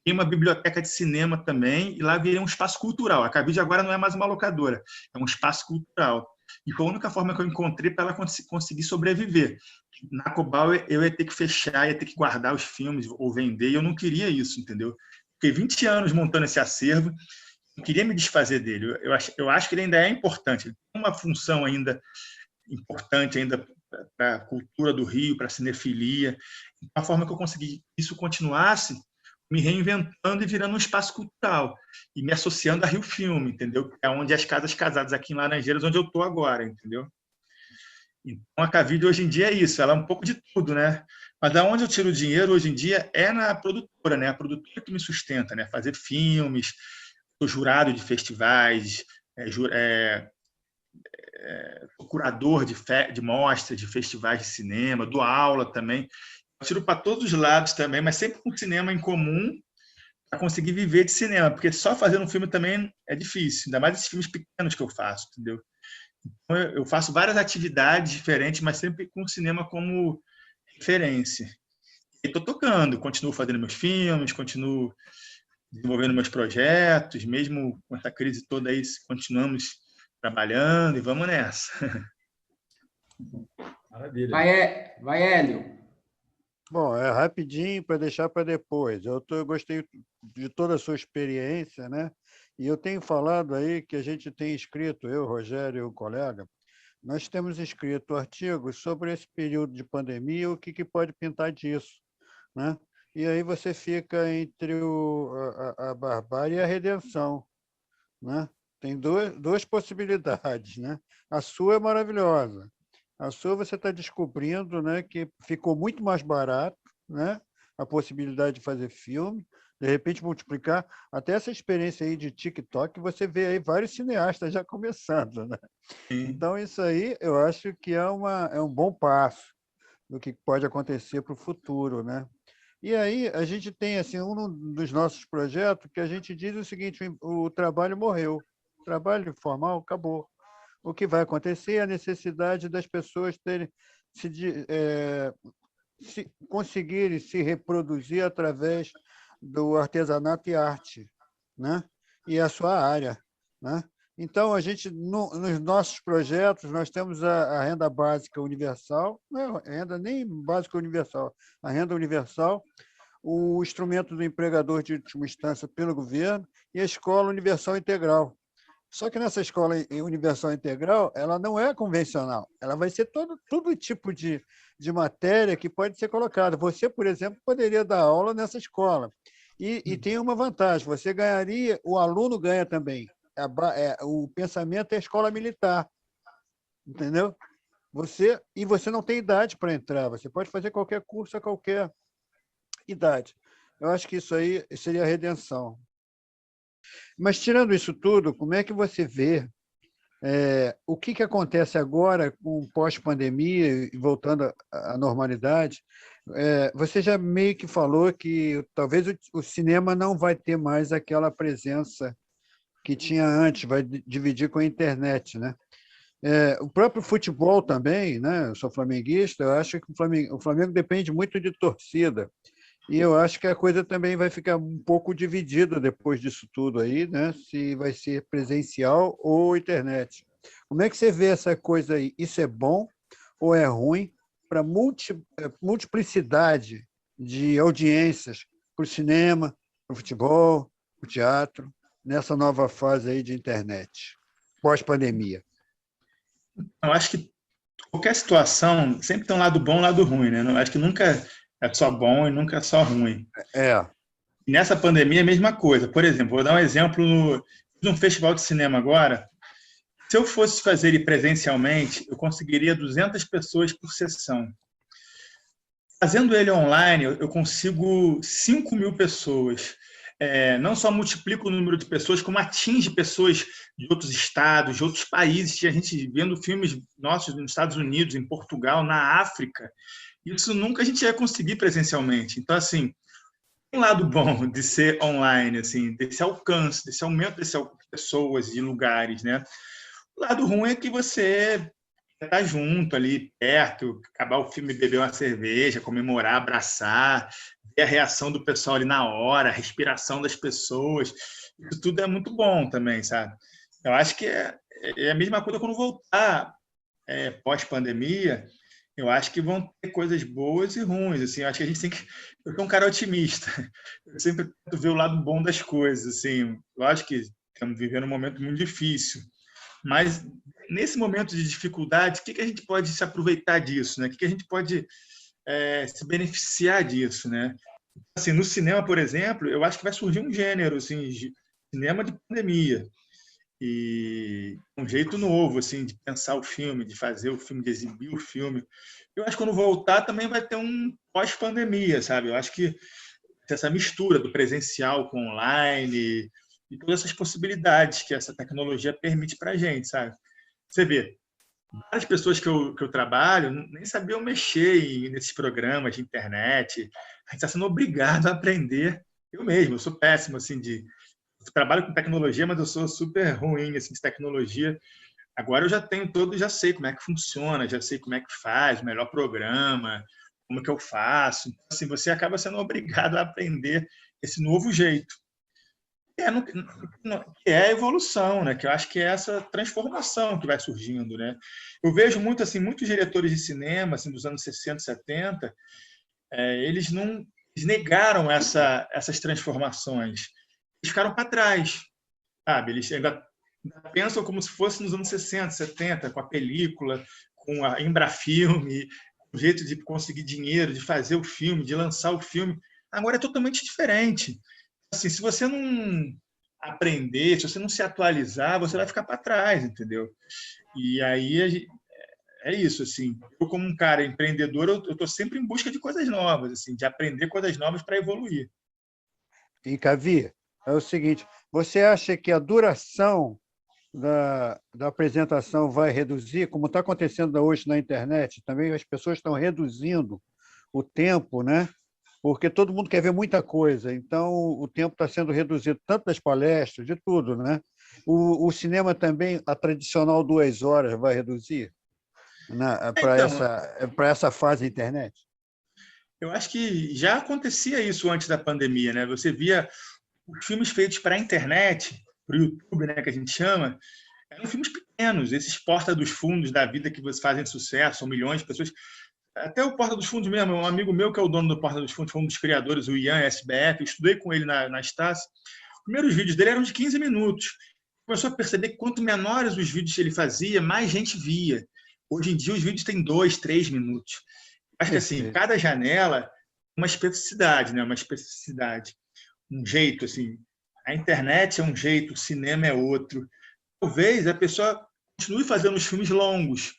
Tem uma biblioteca de cinema também, e lá virei um espaço cultural. A Cavídeo agora não é mais uma locadora, é um espaço cultural. E foi a única forma que eu encontrei para ela conseguir sobreviver. Na Cobal eu ia ter que fechar, ia ter que guardar os filmes ou vender, e eu não queria isso, entendeu? Fiquei 20 anos montando esse acervo, não queria me desfazer dele. Eu acho que ele ainda é importante, ele tem uma função ainda importante ainda para a cultura do Rio, para a cinefilia. A forma que eu consegui que isso continuasse, me reinventando e virando um espaço cultural e me associando a Rio Filme, entendeu? É onde as Casas Casadas aqui em Laranjeiras, onde eu estou agora, entendeu? Então a Cavídeo hoje em dia é isso, ela é um pouco de tudo, né? Mas da onde eu tiro o dinheiro hoje em dia é na produtora, né? A produtora que me sustenta, né? Fazer filmes, sou jurado de festivais, curador de mostras, de festivais de cinema, dou aula também. Eu tiro para todos os lados também, mas sempre com cinema em comum para conseguir viver de cinema, porque só fazer um filme também é difícil, ainda mais esses filmes pequenos que eu faço, entendeu? Então, eu faço várias atividades diferentes, mas sempre com o cinema como referência. E estou tocando, continuo fazendo meus filmes, continuo desenvolvendo meus projetos, mesmo com essa crise toda aí, continuamos trabalhando e vamos nessa. Maravilha. Vai, Hélio. Bom, é rapidinho para deixar para depois. Eu gostei de toda a sua experiência, né? E eu tenho falado aí que a gente tem escrito, eu, Rogério e o colega, nós temos escrito artigos sobre esse período de pandemia, o que pode pintar disso, né? E aí você fica entre a barbárie e a redenção, né? Tem duas possibilidades, né? A sua é maravilhosa. A sua você está descobrindo, né, que ficou muito mais barato, né, a possibilidade de fazer filme, de repente multiplicar até essa experiência aí de TikTok, você vê aí vários cineastas já começando, né? Então isso aí eu acho que é um bom passo do que pode acontecer para o futuro, né? E aí a gente tem assim um dos nossos projetos que a gente diz o seguinte: o trabalho morreu, o trabalho formal acabou. O que vai acontecer é a necessidade das pessoas conseguirem se reproduzir através do artesanato e arte, né? E a sua área, né? Então, a gente, nos nossos projetos, nós temos a renda básica universal, não é renda nem básica universal, a renda universal, o instrumento do empregador de última instância pelo governo e a escola universal integral. Só que nessa escola universal integral, ela não é convencional. Ela vai ser todo tipo de matéria que pode ser colocada. Você, por exemplo, poderia dar aula nessa escola. E tem uma vantagem, você ganharia, o aluno ganha também. O pensamento é a escola militar, entendeu? Você não tem idade para entrar, você pode fazer qualquer curso a qualquer idade. Eu acho que isso aí seria a redenção. Mas, tirando isso tudo, como é que você vê o que acontece agora com pós-pandemia e voltando à normalidade? Você já meio que falou que talvez o cinema não vai ter mais aquela presença que tinha antes, vai dividir com a internet, né? O próprio futebol também, né? Eu sou flamenguista, eu acho que o Flamengo depende muito de torcida. E eu acho que a coisa também vai ficar um pouco dividida depois disso tudo aí, né? Se vai ser presencial ou internet. Como é que você vê essa coisa aí? Isso é bom ou é ruim para multiplicidade de audiências para o cinema, para o futebol, para o teatro, nessa nova fase aí de internet, pós-pandemia? Eu acho que qualquer situação sempre tem um lado bom e um lado ruim, né? Eu acho que nunca é só bom e nunca é só ruim. Nessa pandemia, a mesma coisa. Por exemplo, vou dar um exemplo num festival de cinema agora. Se eu fosse fazer ele presencialmente, eu conseguiria 200 pessoas por sessão. Fazendo ele online, eu consigo 5.000 pessoas. Não só multiplica o número de pessoas, como atinge pessoas de outros estados, de outros países. Tinha gente vendo filmes nossos nos Estados Unidos, em Portugal, na África. Isso nunca a gente ia conseguir presencialmente. Então, assim, tem um lado bom de ser online, assim, desse alcance, desse aumento de pessoas, de lugares, né? O lado ruim é que você está junto ali, perto, acabar o filme, beber uma cerveja, comemorar, abraçar, ver a reação do pessoal ali na hora, a respiração das pessoas. Isso tudo é muito bom também, sabe? Eu acho que é a mesma coisa quando voltar pós-pandemia. Eu acho que vão ter coisas boas e ruins. Assim, eu acho que a gente tem que... Eu sou um cara otimista. Eu sempre tento ver o lado bom das coisas. Assim, eu acho que estamos vivendo um momento muito difícil. Mas, nesse momento de dificuldade, o que a gente pode se aproveitar disso? Né? O que a gente pode se beneficiar disso? Né? Assim, no cinema, por exemplo, eu acho que vai surgir um gênero, assim, de cinema de pandemia. E um jeito novo, assim, de pensar o filme, de fazer o filme, de exibir o filme. Eu acho que quando voltar também vai ter um pós-pandemia, sabe? Eu acho que essa mistura do presencial com online e todas essas possibilidades que essa tecnologia permite para a gente, sabe? Você vê, várias pessoas que eu trabalho nem sabiam mexer nesses programas de internet. A gente está sendo obrigado a aprender. Eu mesmo, eu sou péssimo, assim, eu trabalho com tecnologia, mas eu sou super ruim assim, de tecnologia. Agora eu já sei como é que funciona, já sei como é que faz, o melhor programa, como que eu faço. Então, assim, você acaba sendo obrigado a aprender esse novo jeito. E que é a evolução, né? Que eu acho que é essa transformação que vai surgindo, né? Eu vejo muito assim, muitos diretores de cinema assim, dos anos 60, 70, eles negaram essas transformações. Eles ficaram para trás, sabe? Eles ainda pensam como se fosse nos anos 60, 70, com a película, com a Embrafilme, o jeito de conseguir dinheiro, de fazer o filme, de lançar o filme. Agora é totalmente diferente. Assim, se você não aprender, se você não se atualizar, você vai ficar para trás, entendeu? E aí é isso, assim. Eu, como um cara empreendedor, eu estou sempre em busca de coisas novas, assim, de aprender coisas novas para evoluir. E, Cavi, é o seguinte, você acha que a duração da apresentação vai reduzir, como está acontecendo hoje na internet, também as pessoas estão reduzindo o tempo, né? Porque todo mundo quer ver muita coisa, então o tempo está sendo reduzido, tanto das palestras, de tudo, né? O cinema também, a tradicional 2 horas, vai reduzir para essa fase internet? Eu acho que já acontecia isso antes da pandemia, né? Você via os filmes feitos para a internet, para o YouTube, né, que a gente chama, eram filmes pequenos, esses Porta dos Fundos da vida que fazem sucesso, são milhões de pessoas. Até o Porta dos Fundos mesmo, um amigo meu que é o dono do Porta dos Fundos, foi um dos criadores, o Ian SBF, eu estudei com ele na Estácio. Os primeiros vídeos dele eram de 15 minutos. Começou a perceber que quanto menores os vídeos que ele fazia, mais gente via. Hoje em dia os vídeos têm 2, 3 minutos. Acho que assim, cada janela uma especificidade, né? Uma especificidade, um jeito assim. A internet é um jeito, o cinema é outro. Talvez a pessoa continue fazendo os filmes longos,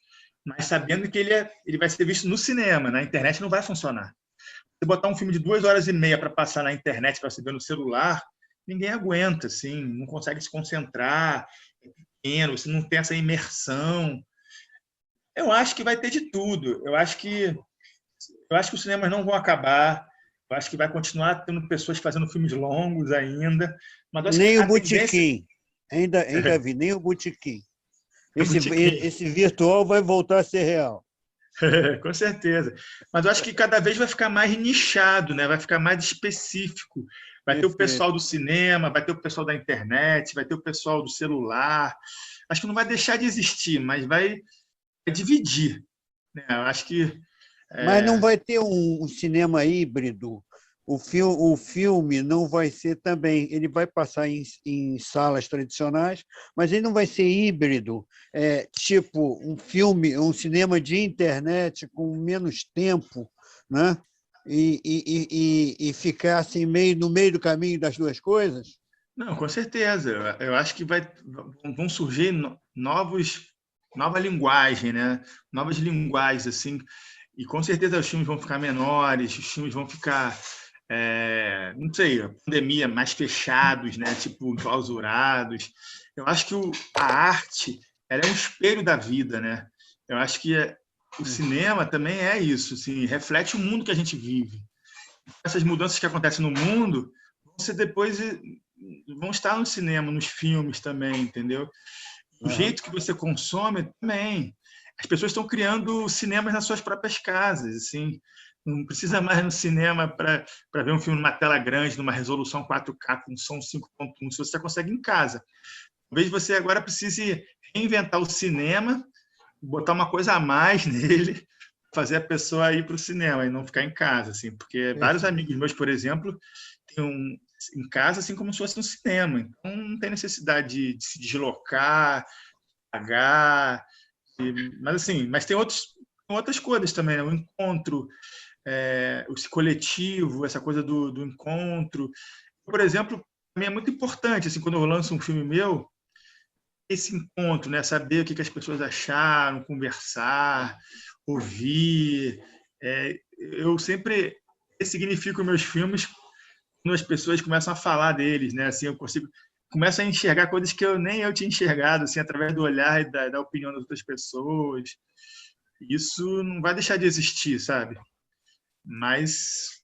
mas sabendo que ele vai ser visto no cinema, na internet não vai funcionar. Você botar um filme de 2 horas e meia para passar na internet, para se ver no celular, ninguém aguenta, assim, não consegue se concentrar, é pequeno, você não tem essa imersão. Eu acho que vai ter de tudo. Eu acho que os cinemas não vão acabar. Eu acho que vai continuar tendo pessoas fazendo filmes longos ainda. Mas acho nem que o botequim. Ainda vi, nem o botequim. Esse virtual vai voltar a ser real. Com certeza. Mas eu acho que cada vez vai ficar mais nichado, né? Vai ficar mais específico. Vai ter o pessoal do cinema, vai ter o pessoal da internet, vai ter o pessoal do celular. Acho que não vai deixar de existir, mas vai dividir, né? Eu acho que... Mas não vai ter um cinema híbrido. O filme não vai ser também, ele vai passar em salas tradicionais, mas ele não vai ser híbrido, tipo um cinema de internet com menos tempo, né? E ficar assim no meio do caminho das duas coisas? Não, com certeza. Eu acho que vão surgir nova linguagem, né? Novas linguagens, assim, e com certeza os filmes vão ficar menores, os filmes vão ficar... não sei, a pandemia, mais fechados, né? Tipo, enclausurados. Eu acho que a arte ela é um espelho da vida, né? Eu acho que o cinema também é isso, assim, reflete o mundo que a gente vive. Essas mudanças que acontecem no mundo vão estar no cinema, nos filmes também, entendeu? O jeito que você consome também. As pessoas estão criando cinemas nas suas próprias casas, assim. Não precisa mais no cinema para ver um filme numa tela grande, numa resolução 4K, com som 5.1, se você consegue em casa. Talvez você agora precise reinventar o cinema, botar uma coisa a mais nele, fazer a pessoa ir para o cinema e não ficar em casa, assim, porque vários amigos meus, por exemplo, têm em casa assim como se fosse no cinema, então não tem necessidade de se deslocar, pagar, mas tem outras coisas também, né? O encontro, o coletivo, essa coisa do encontro. Por exemplo, para mim é muito importante, assim, quando eu lanço um filme meu, esse encontro, né? Saber o que as pessoas acharam, conversar, ouvir. Eu sempre ressignifico meus filmes quando as pessoas começam a falar deles, né? Assim, começo a enxergar coisas que nem eu tinha enxergado, assim, através do olhar e da opinião das outras pessoas. Isso não vai deixar de existir, sabe? Mas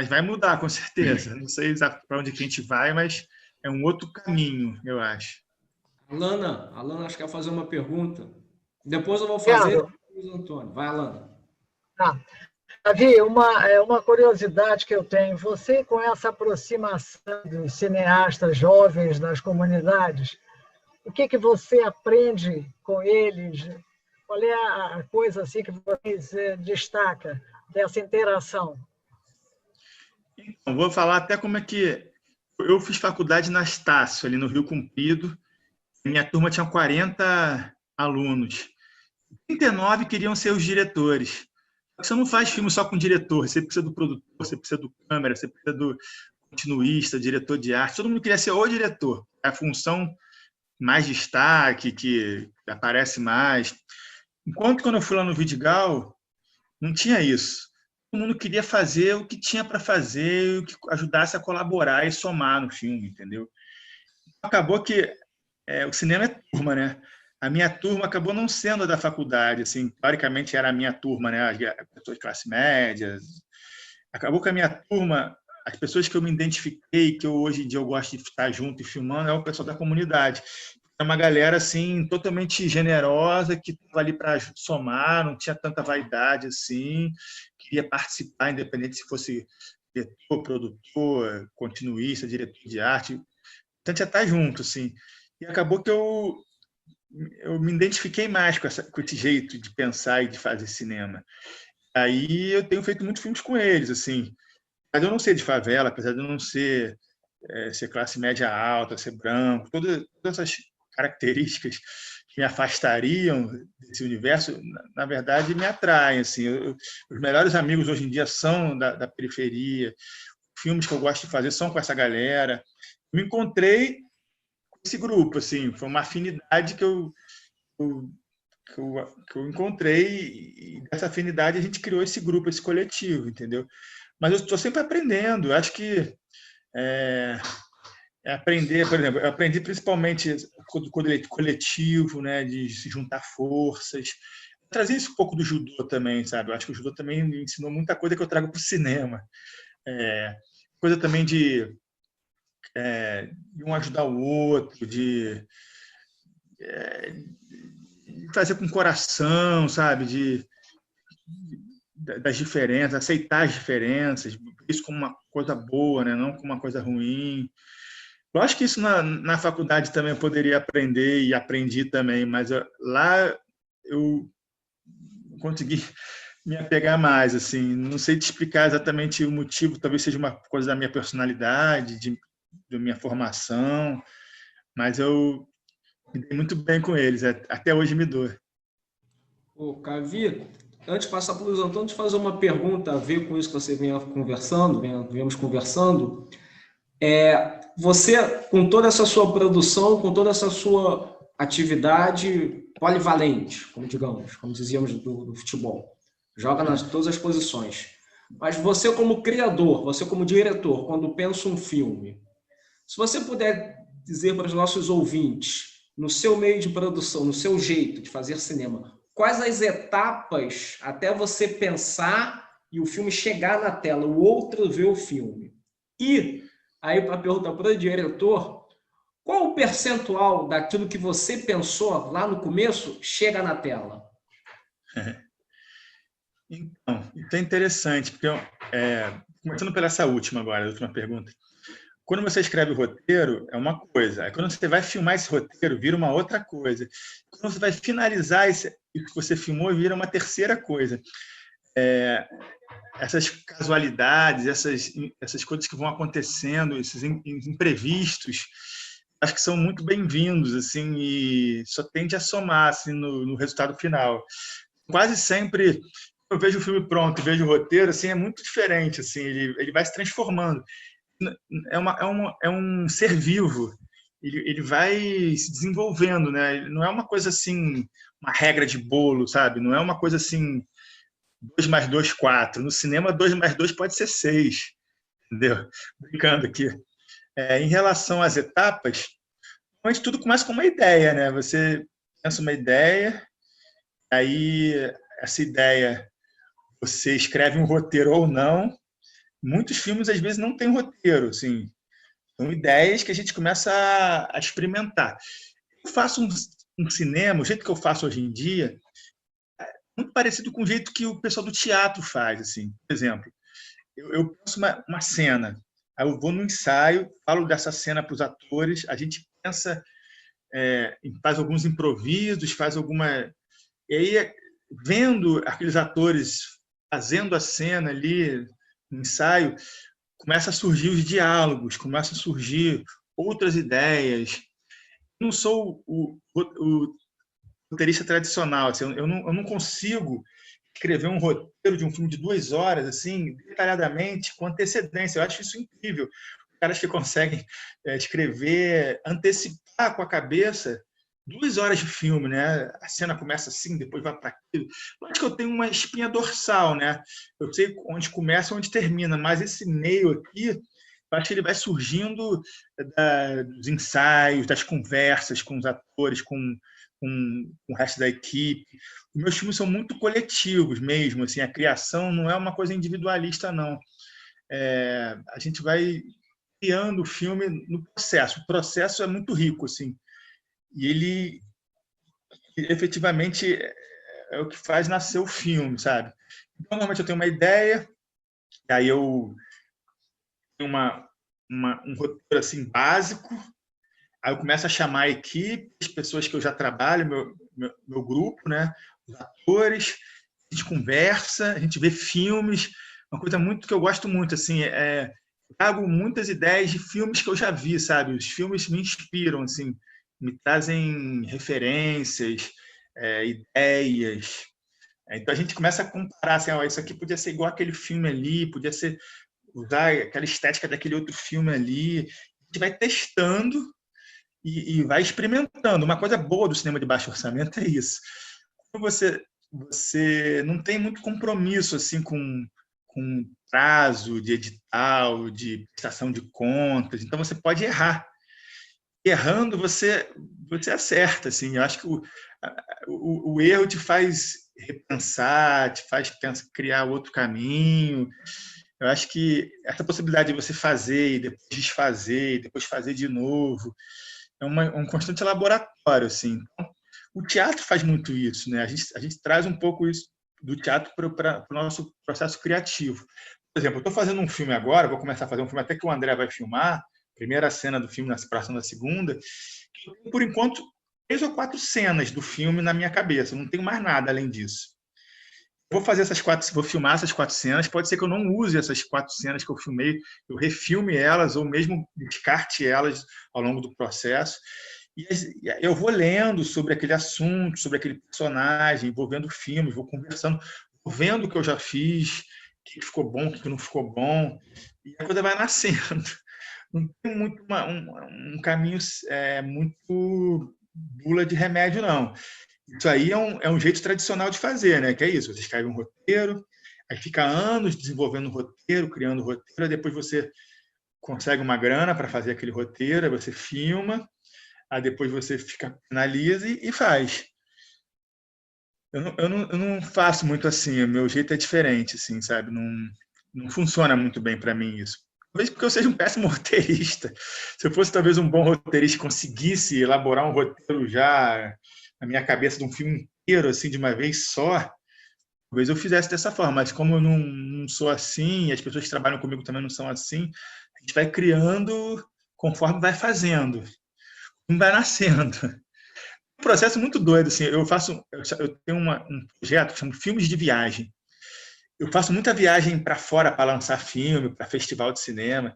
vai mudar, com certeza. Não sei para onde que a gente vai, mas é um outro caminho, eu acho. Alana, acho que quer fazer uma pergunta. Depois eu vou fazer. Antônio. Vai, Alana. Tá. Davi, uma curiosidade que eu tenho, você com essa aproximação dos cineastas jovens nas comunidades, o que você aprende com eles? Qual é a coisa assim que você destaca dessa interação? Então, vou falar até como é que eu fiz faculdade na Estácio, ali no Rio Comprido. Minha turma tinha 40 alunos. 39 queriam ser os diretores. Você não faz filme só com diretor, você precisa do produtor, você precisa do câmera, você precisa do continuista, diretor de arte. Todo mundo queria ser o diretor. É a função mais destaque, que aparece mais. Enquanto quando eu fui lá no Vidigal, não tinha isso. Todo mundo queria fazer o que tinha para fazer, o que ajudasse a colaborar e somar no filme, entendeu? Acabou que o cinema é turma, né? A minha turma acabou não sendo a da faculdade, assim, teoricamente era a minha turma, né? As pessoas de classe média. Acabou que a minha turma, as pessoas que eu me identifiquei, que hoje em dia eu gosto de estar junto e filmando, é o pessoal da comunidade. É uma galera assim totalmente generosa que estava ali para somar, não tinha tanta vaidade assim, queria participar, independente se fosse diretor, produtor, continuista, diretor de arte, então já estar junto assim. E acabou que eu me identifiquei mais com esse jeito de pensar e de fazer cinema. Aí eu tenho feito muitos filmes com eles, assim. Apesar de eu não ser de favela, apesar de eu não ser classe média alta, ser branco, todas essas características que me afastariam desse universo, na verdade, me atraem. Assim. Os melhores amigos hoje em dia são da periferia. Filmes que eu gosto de fazer são com essa galera. Me encontrei com esse grupo, assim, foi uma afinidade que eu encontrei, e dessa afinidade a gente criou esse grupo, esse coletivo, entendeu? Mas eu estou sempre aprendendo. Eu acho que aprender, por exemplo, eu aprendi principalmente do coletivo, né, de se juntar forças. Trazer isso um pouco do judô também, sabe? Eu acho que o judô também me ensinou muita coisa que eu trago para o cinema. Coisa também de um ajudar o outro, de fazer com coração, sabe? Das diferenças, aceitar as diferenças, isso como uma coisa boa, né? Não como uma coisa ruim. Eu acho que isso na faculdade também eu poderia aprender e aprendi também, mas lá eu consegui me apegar mais, assim. Não sei te explicar exatamente o motivo, talvez seja uma coisa da minha personalidade, da minha formação, mas eu me dei muito bem com eles, até hoje me dou. Ô, Cavi, antes de passar para o Luiz Antônio, te fazer uma pergunta a ver com isso que você viemos conversando. Você, com toda essa sua produção, com toda essa sua atividade polivalente, como dizíamos do futebol, joga nas todas as posições. Mas você como criador, você como diretor, quando pensa um filme, se você puder dizer para os nossos ouvintes, no seu meio de produção, no seu jeito de fazer cinema, quais as etapas até você pensar e o filme chegar na tela, o outro ver o filme? E aí, para perguntar para o diretor, qual o percentual daquilo que você pensou lá no começo chega na tela? Então, isso é interessante, porque começando pela essa última agora, a última pergunta. Quando você escreve o roteiro, é uma coisa. Aí, quando você vai filmar esse roteiro, vira uma outra coisa. Quando você vai finalizar o que você filmou, vira uma terceira coisa. Essas casualidades, essas coisas que vão acontecendo, esses imprevistos, acho que são muito bem-vindos, assim, e só tende a somar assim, no resultado final. Quase sempre eu vejo o filme pronto e vejo o roteiro, assim, é muito diferente, assim, ele vai se transformando. É um ser vivo, ele vai se desenvolvendo, né? Não é uma coisa assim, uma regra de bolo, sabe? Não é uma coisa assim, 2 mais 2, 4. No cinema, 2 mais 2 pode ser 6, entendeu? Brincando aqui. Em relação às etapas, antes tudo começa com uma ideia, né? Você pensa uma ideia, aí essa ideia você escreve um roteiro ou não. Muitos filmes, às vezes, não têm roteiro, assim. São ideias que a gente começa a experimentar. Eu faço um cinema, o jeito que eu faço hoje em dia, muito parecido com o jeito que o pessoal do teatro faz, assim. Por exemplo, eu penso uma cena, aí eu vou no ensaio, falo dessa cena para os atores, a gente pensa, faz alguns improvisos, faz alguma... E aí, vendo aqueles atores fazendo a cena ali no ensaio, começa a surgir os diálogos, começa a surgir outras ideias. Eu não sou o roteirista tradicional, assim, eu não consigo escrever um roteiro de um filme de 2 horas, assim, detalhadamente, com antecedência. Eu acho isso incrível. Os caras que conseguem escrever, antecipar com a cabeça 2 horas de filme, né? A cena começa assim, depois vai para aquilo. Eu acho que eu tenho uma espinha dorsal, né? Eu sei onde começa e onde termina, mas esse meio aqui, eu acho que ele vai surgindo dos ensaios, das conversas com os atores, com o resto da equipe. Os meus filmes são muito coletivos mesmo, assim, a criação não é uma coisa individualista, não. A gente vai criando o filme no processo. O processo é muito rico, assim, e ele efetivamente é o que faz nascer o filme, sabe? Então, normalmente eu tenho uma ideia, aí eu tenho um roteiro assim básico, aí eu começo a chamar a equipe, as pessoas que eu já trabalho, meu grupo, né? Os atores, a gente conversa, a gente vê filmes, uma coisa muito que eu gosto muito, assim, trago muitas ideias de filmes que eu já vi, sabe? Os filmes me inspiram, assim, me trazem referências, ideias. Então a gente começa a comparar, assim, isso aqui podia ser igual aquele filme ali, podia ser usar aquela estética daquele outro filme ali. A gente vai testando e vai experimentando. Uma coisa boa do cinema de baixo orçamento é isso. Quando você não tem muito compromisso assim com prazo de edital, de prestação de contas, então você pode errar. Errando, você acerta. Assim. Eu acho que o erro te faz repensar, te faz criar outro caminho. Eu acho que essa possibilidade de você fazer e depois desfazer, e depois fazer de novo, é um constante laboratório. Assim. Então, o teatro faz muito isso, né? A gente traz um pouco isso do teatro para o nosso processo criativo. Por exemplo, eu estou fazendo um filme agora, vou começar a fazer um filme até que o André vai filmar, primeira cena do filme na separação da segunda, que eu tenho, por enquanto, 3 ou 4 cenas do filme na minha cabeça, não tenho mais nada além disso. Vou filmar essas 4 cenas, pode ser que eu não use essas 4 cenas que eu filmei, eu refilme elas ou mesmo descarte elas ao longo do processo. E eu vou lendo sobre aquele assunto, sobre aquele personagem, vou vendo filmes, vou conversando, vou vendo o que eu já fiz, o que ficou bom, o que não ficou bom, e a coisa vai nascendo. Não tem muito um caminho muito bula de remédio, não. Isso aí é um jeito tradicional de fazer, né? Que é isso, você escreve um roteiro, aí fica anos desenvolvendo o roteiro, criando o roteiro, aí depois você consegue uma grana para fazer aquele roteiro, aí você filma, aí depois você finaliza e faz. Eu não faço muito assim, o meu jeito é diferente, assim, sabe? Não funciona muito bem para mim isso. Talvez porque eu seja um péssimo roteirista. Se eu fosse talvez um bom roteirista e conseguisse elaborar um roteiro já na minha cabeça de um filme inteiro, assim, de uma vez só, talvez eu fizesse dessa forma. Mas como eu não sou assim, e as pessoas que trabalham comigo também não são assim, a gente vai criando conforme vai fazendo. Não vai nascendo. Um processo muito doido, assim. Eu tenho um projeto que chama Filmes de Viagem. Eu faço muita viagem para fora para lançar filme, para festival de cinema.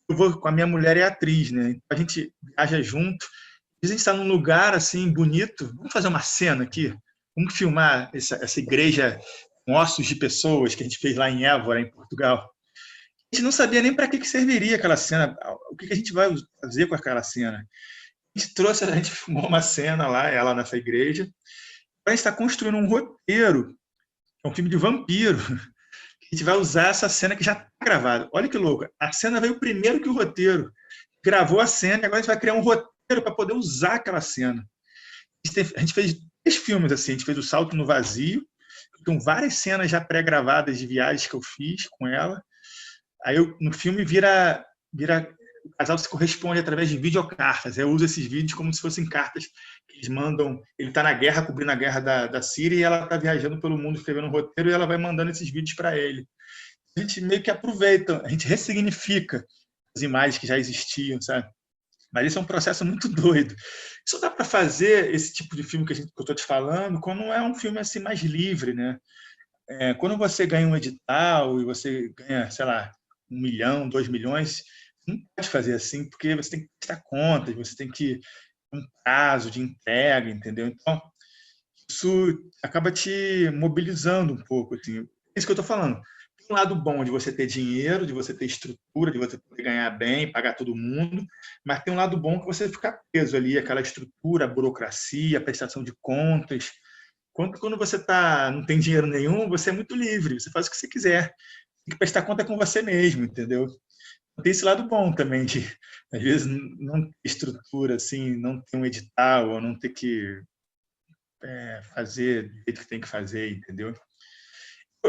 Eu vou com a minha mulher e atriz, né? Então a gente viaja junto. A gente está num lugar assim bonito. Vamos fazer uma cena aqui. Vamos filmar essa igreja com ossos de pessoas que a gente fez lá em Évora, em Portugal. A gente não sabia nem para que serviria aquela cena. O que a gente vai fazer com aquela cena? A gente filmou uma cena lá, ela nessa igreja. A gente está construindo um roteiro. É um filme de vampiro. A gente vai usar essa cena que já está gravada. Olha que louco. A cena veio primeiro que o roteiro. Gravou a cena e agora a gente vai criar um roteiro para poder usar aquela cena. A gente fez 3 filmes assim. A gente fez O Salto no Vazio. Tem várias cenas já pré-gravadas de viagens que eu fiz com ela. Aí no filme vira o casal se corresponde através de videocartas. Eu uso esses vídeos como se fossem cartas Eles mandam, ele está na guerra, cobrindo a guerra da Síria, e ela está viajando pelo mundo escrevendo um roteiro, e ela vai mandando esses vídeos para ele. A gente meio que aproveita, a gente ressignifica as imagens que já existiam, sabe? Mas isso é um processo muito doido. Só dá para fazer esse tipo de filme que eu estou te falando quando é um filme assim mais livre, né? Quando você ganha um edital e você ganha, sei lá, 1 milhão, 2 milhões, não pode fazer assim, porque você tem que prestar contas, você tem que ter um prazo de entrega, entendeu? Então, isso acaba te mobilizando um pouco. Assim. É isso que eu estou falando. Tem um lado bom de você ter dinheiro, de você ter estrutura, de você poder ganhar bem, pagar todo mundo, mas tem um lado bom que você fica preso ali, aquela estrutura, a burocracia, a prestação de contas. Quando você não tem dinheiro nenhum, você é muito livre, você faz o que você quiser. Tem que prestar conta com você mesmo, entendeu? Tem esse lado bom também, de às vezes não ter estrutura, assim, não ter um edital, ou não ter que fazer do jeito que tem que fazer, entendeu?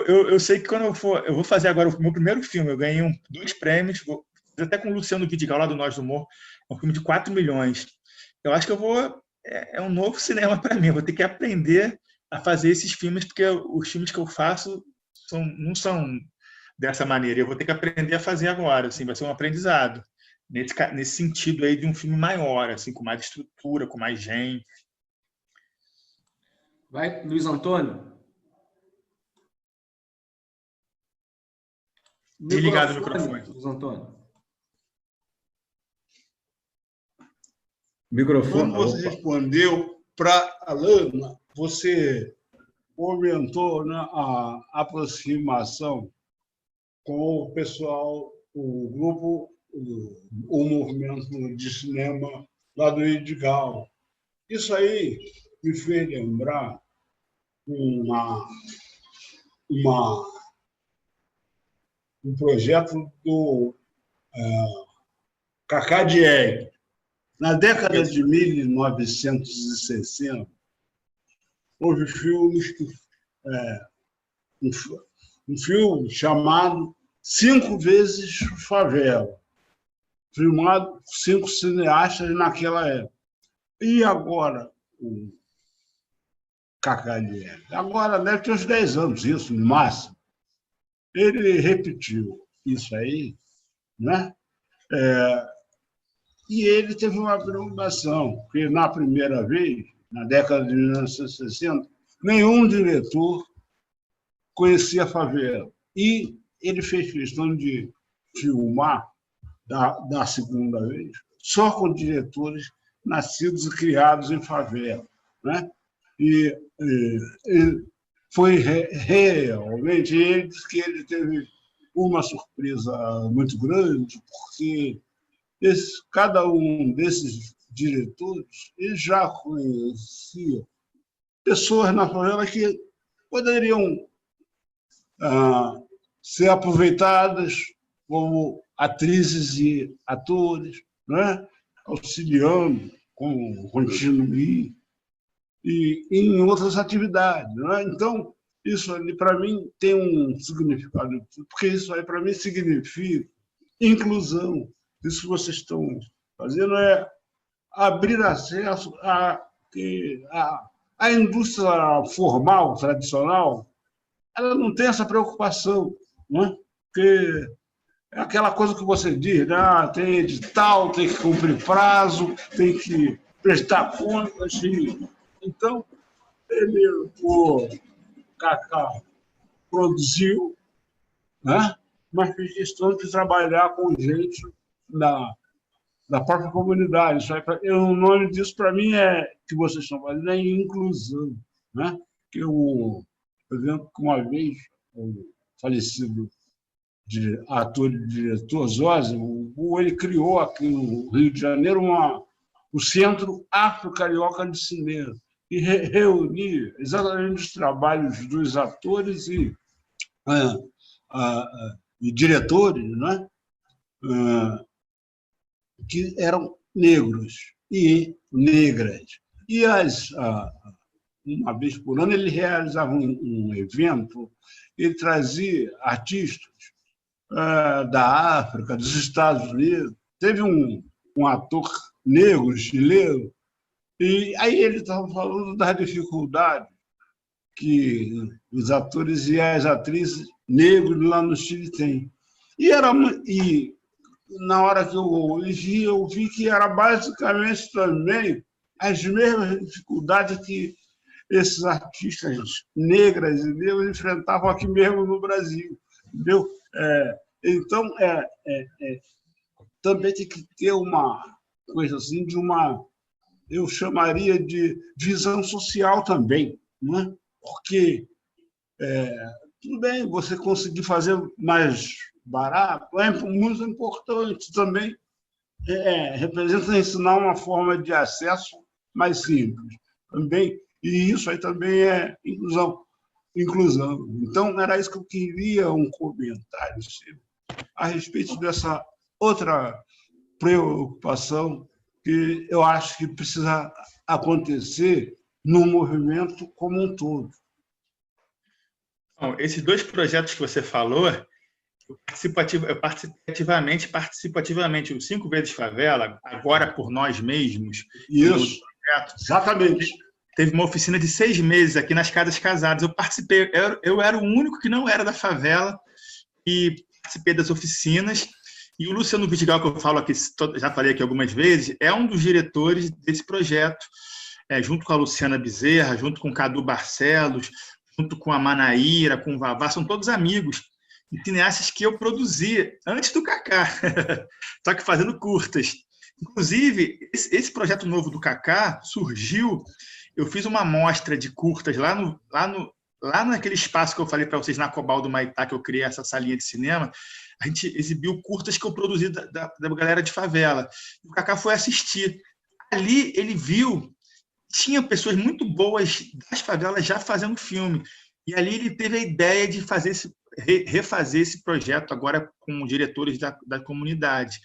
Eu sei que quando eu vou fazer agora o meu primeiro filme, eu ganhei 2 prêmios, vou fazer até com o Luciano Vidigal, lá do Nós do Humor, um filme de 4 milhões. Eu acho que eu vou... É um novo cinema para mim, eu vou ter que aprender a fazer esses filmes, porque os filmes que eu faço não são dessa maneira. Eu vou ter que aprender a fazer agora, assim, vai ser um aprendizado nesse sentido aí de um filme maior, assim, com mais estrutura, com mais gente. Vai, Luiz Antônio. Desligado o microfone. Luiz Antônio. Quando você respondeu para a Alana, você orientou, né, a aproximação com o pessoal, o grupo, o movimento de cinema lá do Vidigal. Isso aí me fez lembrar um projeto do Cacá Diegue. Na década de 1960, houve filmes um filme chamado 5 vezes Favela, filmado por 5 cineastas naquela época. E agora, o Cacá Diegue, agora deve ter uns 10 anos, isso, no máximo, ele repetiu isso aí, né? E ele teve uma preocupação, porque na primeira vez, na década de 1960, nenhum diretor conhecia a favela. E ele fez questão de filmar, da segunda vez, só com diretores nascidos e criados em favela, né? E foi realmente, ele disse que ele teve uma surpresa muito grande, porque cada um desses diretores ele já conhecia pessoas na favela que poderiam ser aproveitadas como atrizes e atores, né? Auxiliando com o Continue e em outras atividades. Né? Então, isso ali, para mim, tem um significado, porque isso aí, para mim, significa inclusão. Isso que vocês estão fazendo é abrir acesso à indústria formal, tradicional. Ela não tem essa preocupação, né? Porque é aquela coisa que você diz, né? Tem edital, tem que cumprir prazo, tem que prestar contas. Então, o Cacá produziu, né? Mas fez questão de trabalhar com gente da própria comunidade. O nome disso, para mim, que vocês estão fazendo, é inclusão. Né? Que por exemplo, uma vez, o falecido ator e diretor Zózimo, ele criou aqui no Rio de Janeiro o Centro Afro-Carioca de Cinema, e reunia exatamente os trabalhos dos atores e diretores, né? Que eram negros e negras. E uma vez por ano ele realizava um evento, ele trazia artistas da África, dos Estados Unidos. Teve um ator negro chileno E aí ele estava falando das dificuldades que os atores e as atrizes negros lá no Chile têm. E na hora que eu vi que era basicamente também as mesmas dificuldades que esses artistas negras e negros enfrentavam aqui mesmo no Brasil, entendeu? Então, também tem que ter uma coisa assim eu chamaria de visão social também, não é? Porque tudo bem, você conseguir fazer mais barato é muito importante também. Representa ensinar uma forma de acesso mais simples também, e isso aí também é inclusão. Então, era isso que eu queria, um comentário seu a respeito dessa outra preocupação que eu acho que precisa acontecer no movimento como um todo. Bom, esses 2 projetos que você falou, eu participei ativamente, o 5 vezes Favela, agora por nós mesmos. Isso, exatamente. Teve uma oficina de 6 meses aqui nas Casas Casadas. Eu participei, eu era o único que não era da favela e participei das oficinas. E o Luciano Vidigal, que eu falo aqui, já falei aqui algumas vezes, é um dos diretores desse projeto, junto com a Luciana Bezerra, junto com o Cadu Barcelos, junto com a Manaíra, com o Vavá, são todos amigos e cineastas que eu produzi antes do Kaká, só que fazendo curtas. Inclusive, esse projeto novo do Kaká surgiu, eu fiz uma mostra de curtas lá naquele espaço que eu falei para vocês, na Cobal do Maitá, que eu criei essa salinha de cinema. A gente exibiu curtas que eu produzi da galera de favela. O Kaká foi assistir. Ali ele viu, tinha pessoas muito boas das favelas já fazendo filme. E ali ele teve a ideia de refazer esse projeto agora com diretores da comunidade.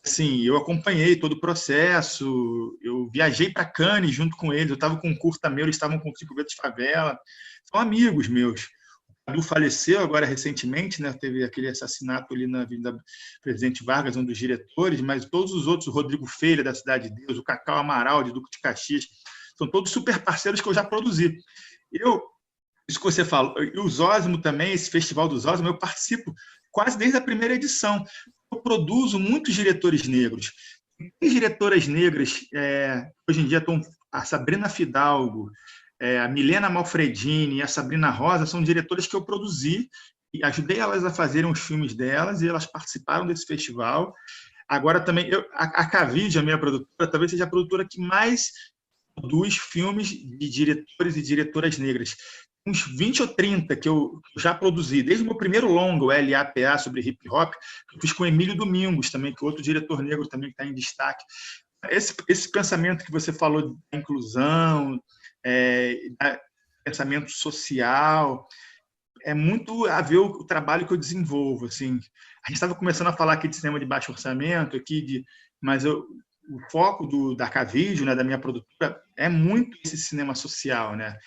Assim, eu acompanhei todo o processo, eu viajei para Cannes junto com eles, eu estava com um curta meu, eles estavam com o 5 vezes Favela. São amigos meus. O Cadu faleceu agora recentemente, né? Teve aquele assassinato ali na Avenida Presidente Vargas, um dos diretores, mas todos os outros, o Rodrigo Feira, da Cidade de Deus, o Cacau Amaral, de Duque de Caxias, são todos super parceiros que eu já produzi. Isso que você falou, e o Zósimo também, esse Festival do Zósimo, eu participo quase desde a primeira edição. Eu produzo muitos diretores negros. Tem diretoras negras, hoje em dia estão a Sabrina Fidalgo, a Milena Malfredini e a Sabrina Rosa, são diretoras que eu produzi e ajudei elas a fazerem os filmes delas, e elas participaram desse festival. Agora também, a Cavide, a minha produtora, talvez seja a produtora que mais produz filmes de diretores e diretoras negras. Uns 20 ou 30 que eu já produzi, desde o meu primeiro longa, o LAPA, sobre hip-hop, que eu fiz com o Emílio Domingos também, que é outro diretor negro também que está em destaque. Esse pensamento que você falou da inclusão, pensamento social, é muito a ver o trabalho que eu desenvolvo. Assim. A gente estava começando a falar aqui de cinema de baixo orçamento, mas o foco da Cavídeo, né, da minha produtora, é muito esse cinema social. Né?